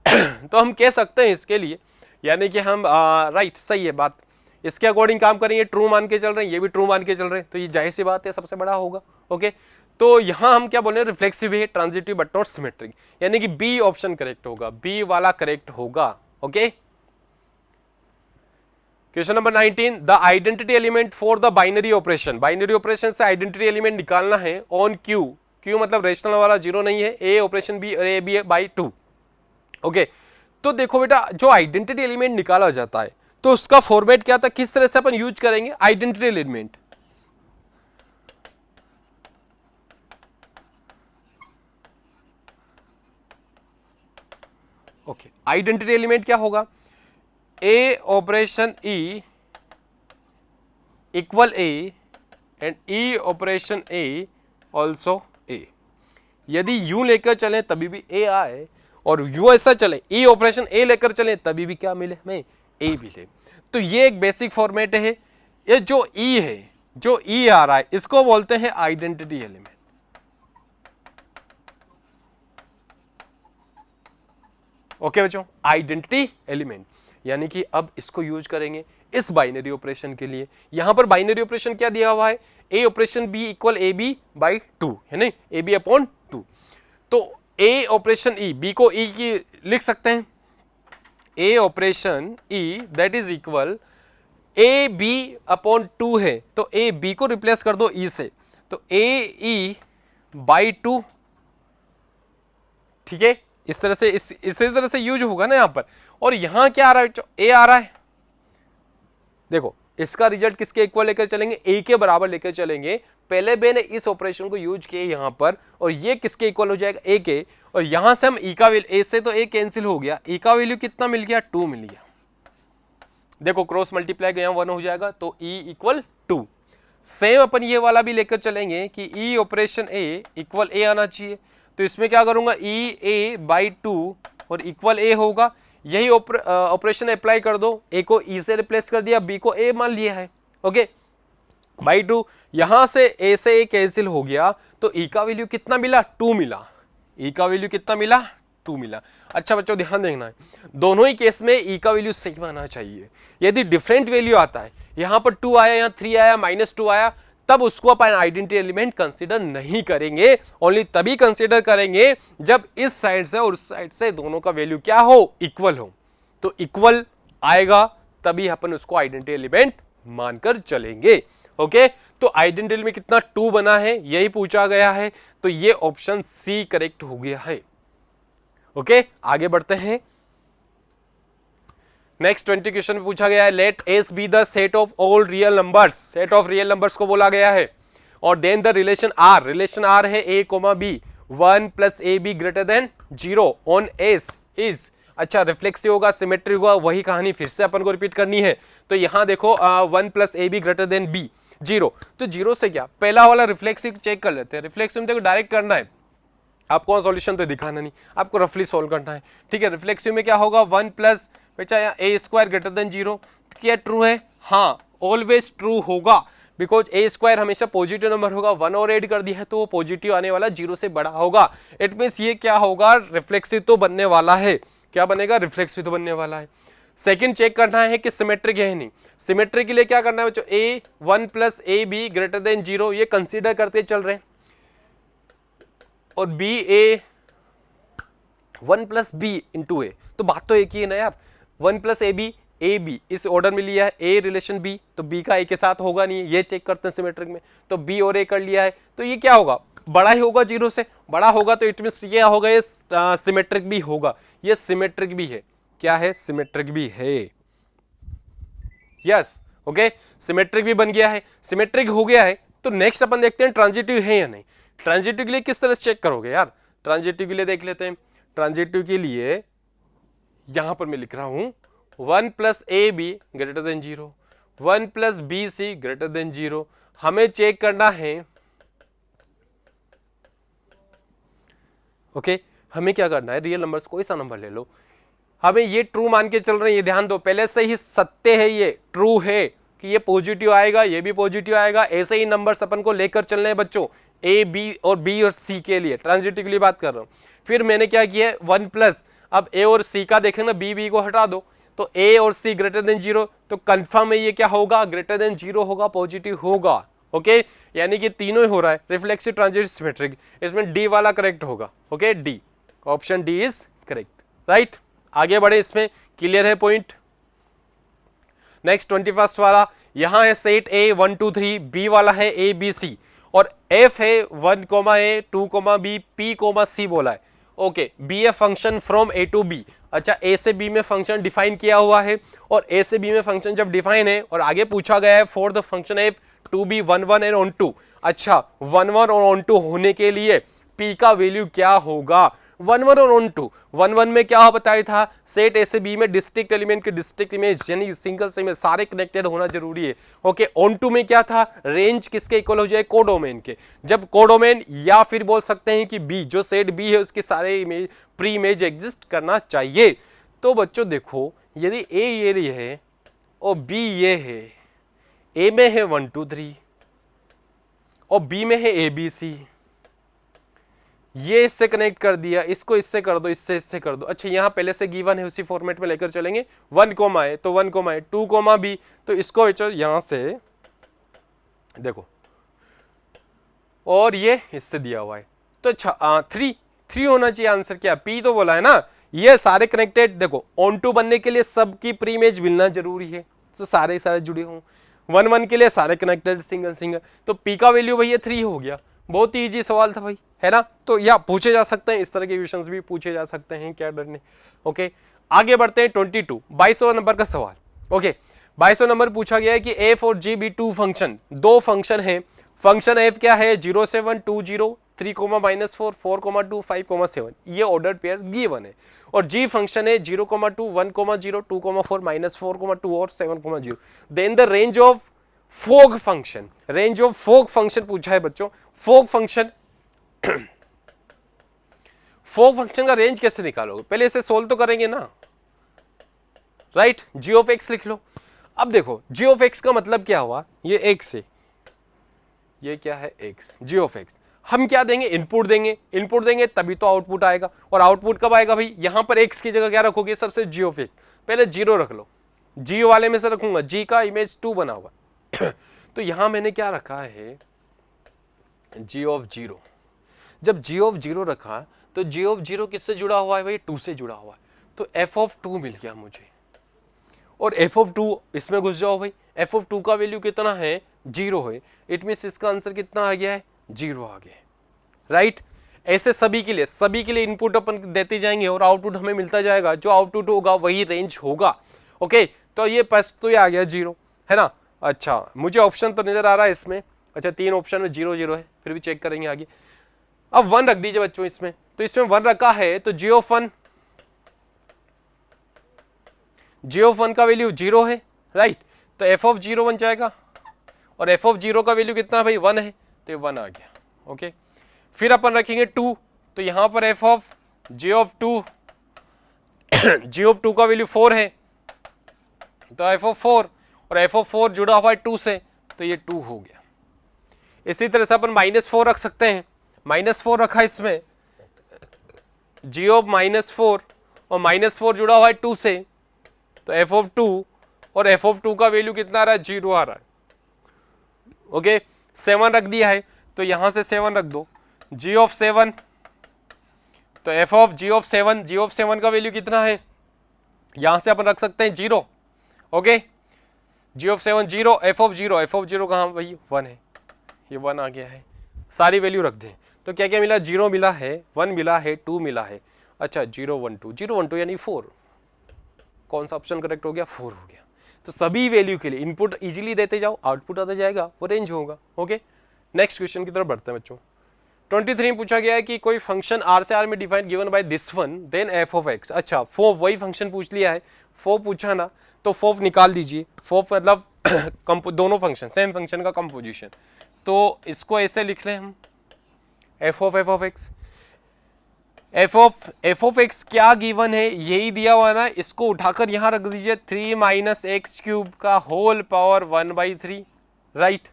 तो हम कह सकते हैं इसके लिए, यानी कि हम राइट सही है बात, इसके अकॉर्डिंग काम करेंगे, ट्रू मान के चल रहे हैं, ये भी ट्रू मान के चल रहे हैं, तो ये जाहिर सी बात है सबसे बड़ा होगा, ओके। तो यहां हम क्या बोल रहे हैं, रिफ्लेक्सिव है, ट्रांजिटिव बट नॉट सिमेट्रिक, यानी कि बी ऑप्शन करेक्ट होगा, बी वाला करेक्ट होगा, okay. Question number 19, the identity element for the binary operation, binary operation से आइडेंटिटी एलिमेंट निकालना है ऑन क्यू, क्यू मतलब रेशनल वाला जीरो नहीं है, ए ऑपरेशन बी और ए बी है बाई 2। ओके, तो देखो बेटा जो आइडेंटिटी एलिमेंट निकाला जाता है तो उसका फॉर्मेट क्या था, किस तरह से अपन यूज करेंगे identity element. Okay, identity element क्या होगा, A operation E equal A and E operation A also A. यदि यू लेकर चले तभी भी ए आए और यू ऐसा चले ई ऑपरेशन ए लेकर चले तभी भी क्या मिले हमें, ए मिले। तो ये एक बेसिक फॉर्मेट है। ये जो ई है, जो ई आ रहा है इसको बोलते हैं आइडेंटिटी एलिमेंट। ओके बच्चों, आइडेंटिटी एलिमेंट, यानी कि अब इसको यूज करेंगे इस बाइनरी ऑपरेशन के लिए। यहां पर बाइनरी ऑपरेशन क्या दिया हुआ है, A operation B equal A B by 2 है नहीं, ए बी अपॉन 2। तो ए ऑपरेशन ई, बी को ई की लिख सकते हैं, A operation E that is equal A B upon 2 है, तो ए बी को रिप्लेस कर दो ई से, तो ए ई बाई 2। ठीक है, इस तरह से इसी तरह से यूज होगा ना यहां पर। और यहां क्या आ रहा है, ए आ रहा है, देखो इसका रिजल्ट किसके इक्वल लेकर चलेंगे, ए के बराबर लेकर चलेंगे। पहले मैंने इस ऑपरेशन को यूज किया यहां पर, और ये किसके इक्वल हो जाएगा, ए के। और यहां से हम ई का वैल्यू, ए से तो ए कैंसिल हो गया, ई का वैल्यू कितना मिल गया, 2 मिल गया। देखो क्रॉस मल्टीप्लाई यहां 1 हो जाएगा, तो ई इक्वल 2। सेम अपन ये वाला भी लेकर चलेंगे कि ई ऑपरेशन ए इक्वल ए आना चाहिए, तो इसमें क्या करूंगा, ई ए बाई 2 और इक्वल ए होगा। यही ऑपरेशन अप्लाई कर दो, ए को ई से रिप्लेस कर दिया, बी को ए मान लिया है, ओके बाई 2। यहां से ए कैंसिल हो गया, तो ई का वैल्यू कितना मिला, 2 मिला। ई का वैल्यू कितना मिला, 2 मिला। अच्छा बच्चों ध्यान देखना है, दोनों ही केस में ई का वैल्यू सेम आना चाहिए। यदि डिफरेंट वैल्यू आता है, यहां पर 2 आया, यहां 3 आया, -2 आया, तब उसको अपन आइडेंटिटी एलिमेंट कंसीडर नहीं करेंगे। ओनली तभी कंसीडर करेंगे जब इस साइड से और उस साइड से दोनों का वैल्यू क्या हो, इक्वल हो। तो इक्वल आएगा तभी अपन उसको आइडेंटिटी एलिमेंट मानकर चलेंगे। ओके, तो आइडेंटिटी एलिमेंट कितना, 2 बना है, यही पूछा गया है, तो ये ऑप्शन सी करेक्ट हो गया है। ओके, आगे बढ़ते हैं। नेक्स्ट 20 क्वेश्चन में पूछा गया है, let S be the set of all real numbers, set of real numbers को बोला गया है। और then the relation R, relation R है A comma B, 1 plus A B greater than 0 on S is, अच्छा रिफ्लेक्सिव होगा, symmetric होगा, वही कहानी फिर से अपन को रिपीट करनी है। तो यहां देखो 1 plus A B greater than b 0, तो 0 से क्या, पहला वाला रिफ्लेक्सिव चेक कर लेते हैं। रिफ्लेक्सिव देखो डायरेक्ट करना है, आपको सॉल्यूशन तो दिखाना नहीं, आपको रफली सॉल्व करना है। ठीक है, रिफ्लेक्सिव में क्या होगा, 1 प्लस बच्चा यहाँ ए स्क्वायर ग्रेटर देन 0, क्या ट्रू है, हाँ ऑलवेज ट्रू होगा, बिकॉज ए स्क्वायर हमेशा पॉजिटिव नंबर होगा। 1 और ऐड कर दिया है तो वो पॉजिटिव आने वाला 0 से बड़ा होगा। इट मीन्स ये क्या होगा, रिफ्लेक्सिव तो बनने वाला है। क्या बनेगा, रिफ्लेक्सिव तो बनने वाला है। सेकंड चेक करना है कि सिमेट्रिक है नहीं। सिमेट्रिक के लिए क्या करना है बच्चों, ए 1 plus A B greater than 0 ये कंसीडर करते चल रहे हैं, और बी ए 1 प्लस बी इंटू ए, तो बात तो एक ही है ना यार, 1 प्लस ए बी इस ऑर्डर में लिया है, ए रिलेशन बी, तो बी का ए के साथ होगा नहीं, ये चेक करते हैं सिमेट्रिक में। तो बी और ए कर लिया है, तो ये क्या होगा, बड़ा ही होगा, 0 से बड़ा होगा, तो इट मींस ये होगा, ये सिमेट्रिक भी होगा, ये सिमेट्रिक भी है। क्या है, सिमेट्रिक भी है, यस ओके, सिमेट्रिक भी बन गया है। सिमेट्रिक हो गया है, तो नेक्स्ट अपन देखते हैं ट्रांजिटिव है या नहीं। ट्रांजिटिव के लिए किस तरह से चेक करोगे यार, ट्रांजिटिव के लिए देख लेते हैं। ट्रांजिटिव के लिए यहां पर मैं लिख रहा हूं 1 plus A B greater than 0, 1 plus b c greater than 0। हमें चेक करना है, ओके हमें क्या करना है, रियल नंबर्स कोई सा नंबर ले लो, हमें ये ट्रू मान के चल रहे हैं, ये ध्यान दो, पहले से ही सत्य है, ये ट्रू है कि ये पॉजिटिव आएगा, ये भी पॉजिटिव आएगा। ऐसे ही नंबर्स अपन को लेकर चलने हैं बच्चों, ए बी और बी और सी के लिए, ट्रांजिटिव के लिए बात कर रहा हूं। फिर मैंने क्या किया है, 1 प्लस, अब ए और सी का देखें ना, बी को हटा दो, तो ए और सी ग्रेटर देन 0, तो कंफर्म है ये क्या होगा, ग्रेटर देन 0 होगा, पॉजिटिव होगा। ओके यानी कि तीनों ही हो रहा है, रिफ्लेक्सिव, ट्रांजिटिव, सिमेट्रिक। इसमें डी वाला करेक्ट होगा। Okay D, option D is correct, right. आगे बढ़े, इसमें क्लियर है पॉइंट। नेक्स्ट 21st वाला, यहाँ है सेट ए 1 2 3, बी वाला है ए बी सी और एफ है 1 A 2 B P C बोला है। Okay, be a function from A to B. अच्छा, ए से बी में फंक्शन डिफाइन किया हुआ है और ए से बी में फंक्शन जब डिफाइन है और आगे पूछा गया है for the function f to B 1 1 and onto 2। अच्छा, 1 1 और ऑन 2 होने के लिए पी का वैल्यू क्या होगा? 1 1 और ऑन 2। 1 1 में क्या बताया था? सेट ए से बी में डिस्ट्रिक्ट एलिमेंट के डिस्ट्रिक्ट इमेज यानी सिंगल से में सारे कनेक्टेड होना जरूरी है। ओके, ऑन 2 में क्या था? रेंज किसके इक्वल हो जाए? कोडोमेन के। जब कोडोमेन या फिर बोल सकते हैं कि बी, जो सेट बी है उसके सारे इमेज प्री इमेज एग्जिस्ट करना चाहिए। तो बच्चों देखो, यदि ए ये है और बी ये है, ए में है 1 2 3 और बी में है ए बी सी, ये इससे कनेक्ट कर दिया, इसको इससे कर दो, इससे कर दो। अच्छा, यहां पहले से गिवन है, उसी फॉर्मेट में लेकर चलेंगे। 1 A तो 1 A 2 B तो इसको यहां से देखो और ये इससे दिया हुआ है तो अच्छा 3 होना चाहिए आंसर। क्या पी तो बोला है ना, ये सारे कनेक्टेड। देखो ऑन टू बनने के लिए सबकी प्री इमेज मिलना जरूरी है, तो सारे जुड़े हों। 1 1 के लिए सारे कनेक्टेड सिंगल सिंगल, तो पी का वैल्यू भैया 3 हो गया। बहुत ही इजी सवाल था भाई, है ना। तो या पूछे जा सकते हैं, इस तरह के क्वेश्चंस भी पूछे जा सकते हैं, क्या डरने। ओके, आगे बढ़ते हैं 22वां नंबर का सवाल। ओके, 22वां नंबर पूछा गया है कि एफ और जी बी टू फंक्शन, दो फंक्शन है। फंक्शन एफ क्या है? 0 7 2 0 3 -4 4 2 5 7, ये ऑर्डर्ड पेयर गिवन है। और जी फंक्शन है 0 2 1 0 2 4 -4 2 और 7 0। Then the range of fog function, range of fog function पूछा है बच्चों। फोग फंक्शन फोग फंक्शन का रेंज कैसे निकालोगे? पहले इसे सोल्व तो करेंगे ना, राइट। जी ऑफ एक्स लिख लो। अब देखो जी ऑफ एक्स का मतलब क्या हुआ? ये एक्स है, ये क्या है? एक्स। जी ऑफ एक्स हम क्या देंगे? इनपुट देंगे। इनपुट देंगे तभी तो आउटपुट आएगा। और आउटपुट कब आएगा भाई? यहां पर एक्स की जगह क्या रखोगे? सबसे जी ऑफ एक्स, पहले 0 रख लो। जी वाले में से रखूंगा, जी का इमेज 2 बना हुआ तो यहां मैंने क्या रखा है? G of 0। जब जी ऑफ 0 रखा तो जी ऑफ 0 किससे जुड़ा हुआ है भाई? 2 से जुड़ा हुआ है, तो एफ ऑफ 2 मिल गया मुझे। और एफ ऑफ 2 इसमें घुस जाओ भाई, एफ ऑफ 2 का वैल्यू कितना है? 0 है। इट मींस इसका आंसर कितना आ गया है? 0 आ गया, राइट। ऐसे सभी के लिए इनपुट अपन देते जाएंगे और आउटपुट हमें मिलता जाएगा। जो आउटपुट होगा वही रेंज होगा। ओके, तो ये बस तो ये आ गया 0, है ना। अच्छा, मुझे ऑप्शन तो नजर आ रहा है इसमें। अच्छा, 3 ऑप्शन में 0 0 है, फिर भी चेक करेंगे आगे। अब 1 रख दीजिए बच्चों इसमें, तो इसमें 1 रखा है तो जी ऑफ 1 का वैल्यू 0 है, राइट। तो एफ ऑफ 0 बन जाएगा और एफ ऑफ 0 का वैल्यू कितना भाई? 1 है, तो ये 1 आ गया। ओके, फिर अपन रखेंगे 2, तो यहां पर f of g of 2 g of 2 का वैल्यू 4 है, तो एफ ऑफ 4 और एफ ऑफ 4 जुड़ा हुआ है 2 से, तो ये 2 हो गया। इसी तरह से अपन -4 रख सकते हैं। -4 रखा इसमें, जी ऑफ -4 और -4 जुड़ा हुआ है 2 से, तो एफ ऑफ 2 और एफ ऑफ 2 का वैल्यू कितना आ रहा है? 0 आ रहा है। ओके, 7 रख दिया है, तो यहां से 7 रख दो। जी ऑफ 7 तो एफ ऑफ जी ऑफ 7 का वैल्यू कितना है? यहां से अपन रख सकते हैं 0। Okay, g of 7 0, f of 0 कहां भाई? 1 है, ये 1 आ गया है। सारी वैल्यू रख दें तो क्या क्या मिला? 0 मिला है, 1 मिला है, 2 मिला है। अच्छा, 0 1 2 यानी 4। कौन सा ऑप्शन करेक्ट हो गया? 4 हो गया। तो सभी वैल्यू के लिए इनपुट इजीली देते जाओ, आउटपुट आता जाएगा, वो रेंज होगा। ओके, नेक्स्ट क्वेश्चन की तरफ बढ़ते हैं बच्चों। 23 में पूछा गया है कि कोई फंक्शन आर से आर में define given by this one then f of x. अच्छा, फोफ वही फंक्शन पूछ लिया है, फोफ पूछा ना, तो फोफ निकाल दीजिए। फोफ मतलब दोनों फंक्शन सेम फंक्शन का कंपोजिशन, तो इसको ऐसे लिख रहे हैं हम, F of x. F of x क्या गिवन है? यही दिया हुआ ना, इसको उठाकर यहां रख दीजिए 3 - x³ का होल पावर 1/3, राइट।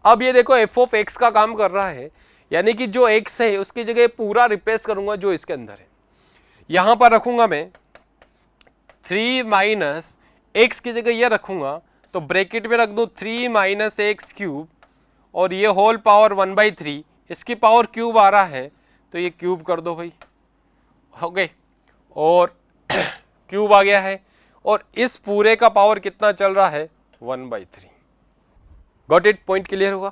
अब ये देखो एफ ऑफ एक्स का काम कर रहा है, यानी कि जो x है उसकी जगह पूरा रिप्लेस करूंगा जो इसके अंदर है। यहां पर रखूंगा मैं 3 - x की जगह ये रखूंगा, तो ब्रैकेट में रख दूं 3 - x³ और ये होल पावर 1/3, इसकी पावर क्यूब आ रहा है तो ये क्यूब कर दो भाई। ओके, और क्यूब आ गया है और इस पूरे का पावर कितना चल रहा है 1/3। Got it? पॉइंट क्लियर होगा।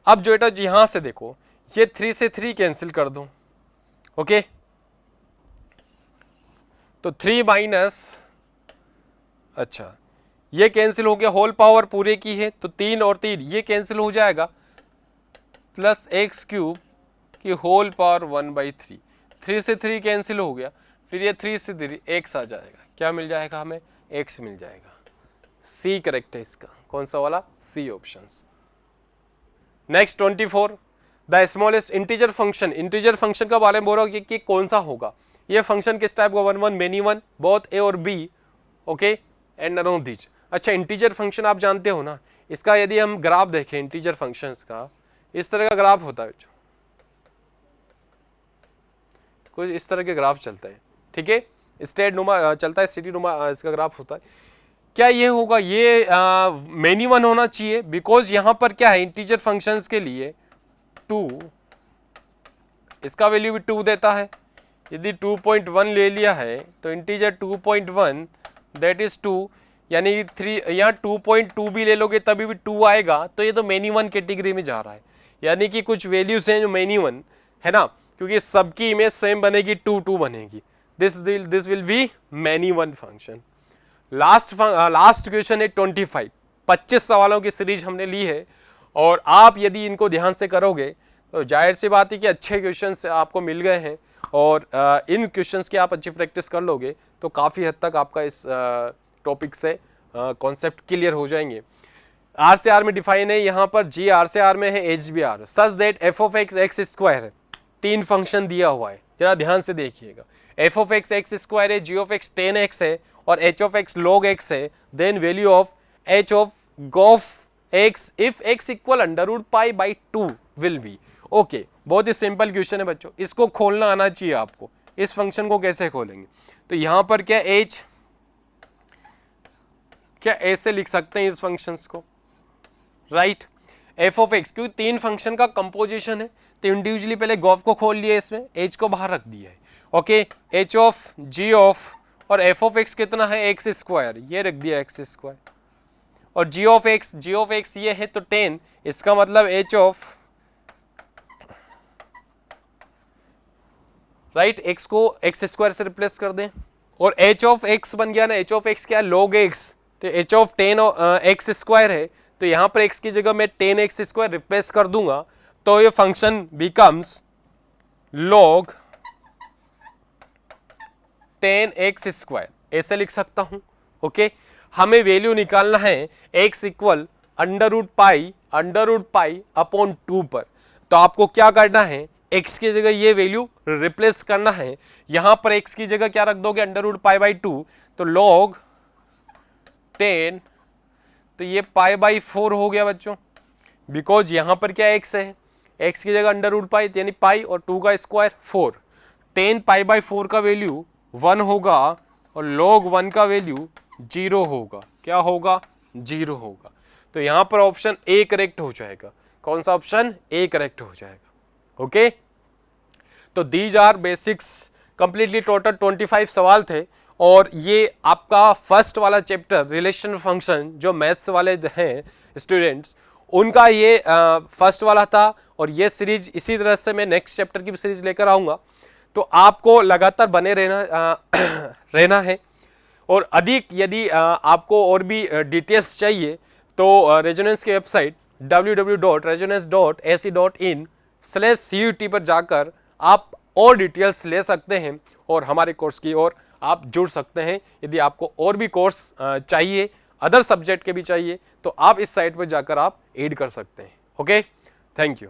अब जो बेटा यहां से देखो, ये 3 से 3 कैंसिल कर दो, ओके, तो 3 माइनस, अच्छा ये कैंसिल हो गया, होल पावर पूरे की है तो 3 और 3 ये कैंसिल हो जाएगा, प्लस एक्स क्यूब की होल पावर 1/3। 3 से 3 कैंसिल हो गया, फिर ये 3 से 3 एक्स आ जाएगा, क्या मिल जाएगा हमें? एक्स मिल जाएगा। सी करेक्ट है इसका, कौन सा वाला? C options. Next 24, the smallest integer function. Integer function का बारे में बोल रहा हूँ कि कौन सा होगा ये फंक्शन, किस टाइप का? 1 1 मेनी 1 बोथ ए और B, okay, and none of these. अच्छा इंटीजर फंक्शन आप जानते हो ना, इसका यदि हम ग्राफ देखें इंटीजर फंक्शंस का, इस तरह का ग्राफ होता है, कुछ इस तरह के ग्राफ चलता है, ठीक है, स्टेट नुमा चलता है, सिटी नुमा इसका ग्राफ होता है। क्या ये होगा? ये मेनी 1 होना चाहिए, बिकॉज यहां पर क्या है इंटीजर फंक्शंस के लिए 2, इसका वैल्यू भी 2 देता है। यदि 2.1 ले लिया है तो इंटीजर 2.1 दैट इज 2, यानी 3, यहाँ 2.2 भी ले लोगे तभी भी 2 आएगा, तो ये तो मेनी 1 कैटेगरी में जा रहा है। यानी कि कुछ वैल्यूज हैं जो मेनी 1 है ना, क्योंकि सबकी इमेज सेम बनेगी, 2 2 बनेगी, this will be many 1 function. Last question है 25 सवालों की सीरीज हमने ली है, और आप यदि इनको ध्यान से करोगे तो जाहिर सी बात है कि अच्छे क्वेश्चंस आपको मिल गए हैं, और इन क्वेश्चंस की आप अच्छी प्रैक्टिस कर लोगे तो काफ़ी हद तक आपका इस टॉपिक से कॉन्सेप्ट क्लियर हो जाएंगे। आर से आर में डिफाइन है, यहाँ पर जी आर से आर में है, h b R, such that f of x x square है। 3 फंक्शन दिया हुआ है, जरा ध्यान से देखिएगा, F of x x square है, जी ऑफ एक्स 10x है, और H of X log x है, then value of H of gof X if X equal √π/2 will be. Okay, बहुत ही सिंपल क्वेश्चन है बच्चों, इसको खोलना आना चाहिए आपको। इस फंक्शन को कैसे खोलेंगे? तो यहां पर क्या h, क्या ऐसे लिख सकते हैं इस फंक्शंस को, राइट? एफ ऑफ एक्स, क्योंकि 3 फंक्शन का कंपोजिशन है तो इंडिविजुअली पहले गॉफ को खोल लिया, इसमें h को बाहर रख दिया है, okay, h of g of, और एफ ऑफ एक्स कितना है एक्स स्क्वायर, ये रख दिया एक्स स्क्वायर, और जी ऑफ एक्स ये है तो 10, इसका मतलब एच ऑफ, राइट, एक्स को एक्स स्क्वायर से रिप्लेस कर दें, और एच ऑफ एक्स बन गया ना, एच ऑफ एक्स क्या है log x, तो एच ऑफ 10x स्क्वायर है, तो यहां पर x की जगह मैं 10x स्क्वायर रिप्लेस कर दूंगा, तो ये function becomes log 10x square, ऐसे लिख सकता हूं, ओके। हमें वैल्यू निकालना है x इक्वल √π/2 पर, तो आपको क्या करना है, x की जगह ये वैल्यू रिप्लेस करना है, यहां पर x की जगह क्या रख दोगे √π/2, तो log 10, तो ये π/4 हो गया बच्चों, बिकॉज यहां पर क्या x है, x की जगह √π यानी पाई और 2 का स्क्वायर 4, 10 π/4 का वैल्यू 1 होगा और log 1 का वैल्यू 0 होगा, क्या होगा, 0 होगा। तो यहां पर ऑप्शन ए करेक्ट हो जाएगा, कौन सा ऑप्शन? ए करेक्ट हो जाएगा, ओके। तो these our basics, completely total 25 सवाल थे, और ये आपका फर्स्ट वाला चैप्टर रिलेशन फंक्शन, जो मैथ्स वाले हैं स्टूडेंट्स, उनका ये फर्स्ट वाला था, और ये सीरीज इसी तरह से मैं नेक्स्ट चैप्टर की भी सीरीज लेकर आऊँगा, तो आपको लगातार बने रहना है। और अधिक यदि आपको और भी डिटेल्स चाहिए तो रेजोनेंस की वेबसाइट www.resonance.ac.in/CUT पर जाकर आप और डिटेल्स ले सकते हैं, और हमारे कोर्स की ओर आप जुड़ सकते हैं। यदि आपको और भी कोर्स चाहिए, अदर सब्जेक्ट के भी चाहिए, तो आप इस साइट पर जाकर आप ऐड कर सकते हैं, ओके। Thank you.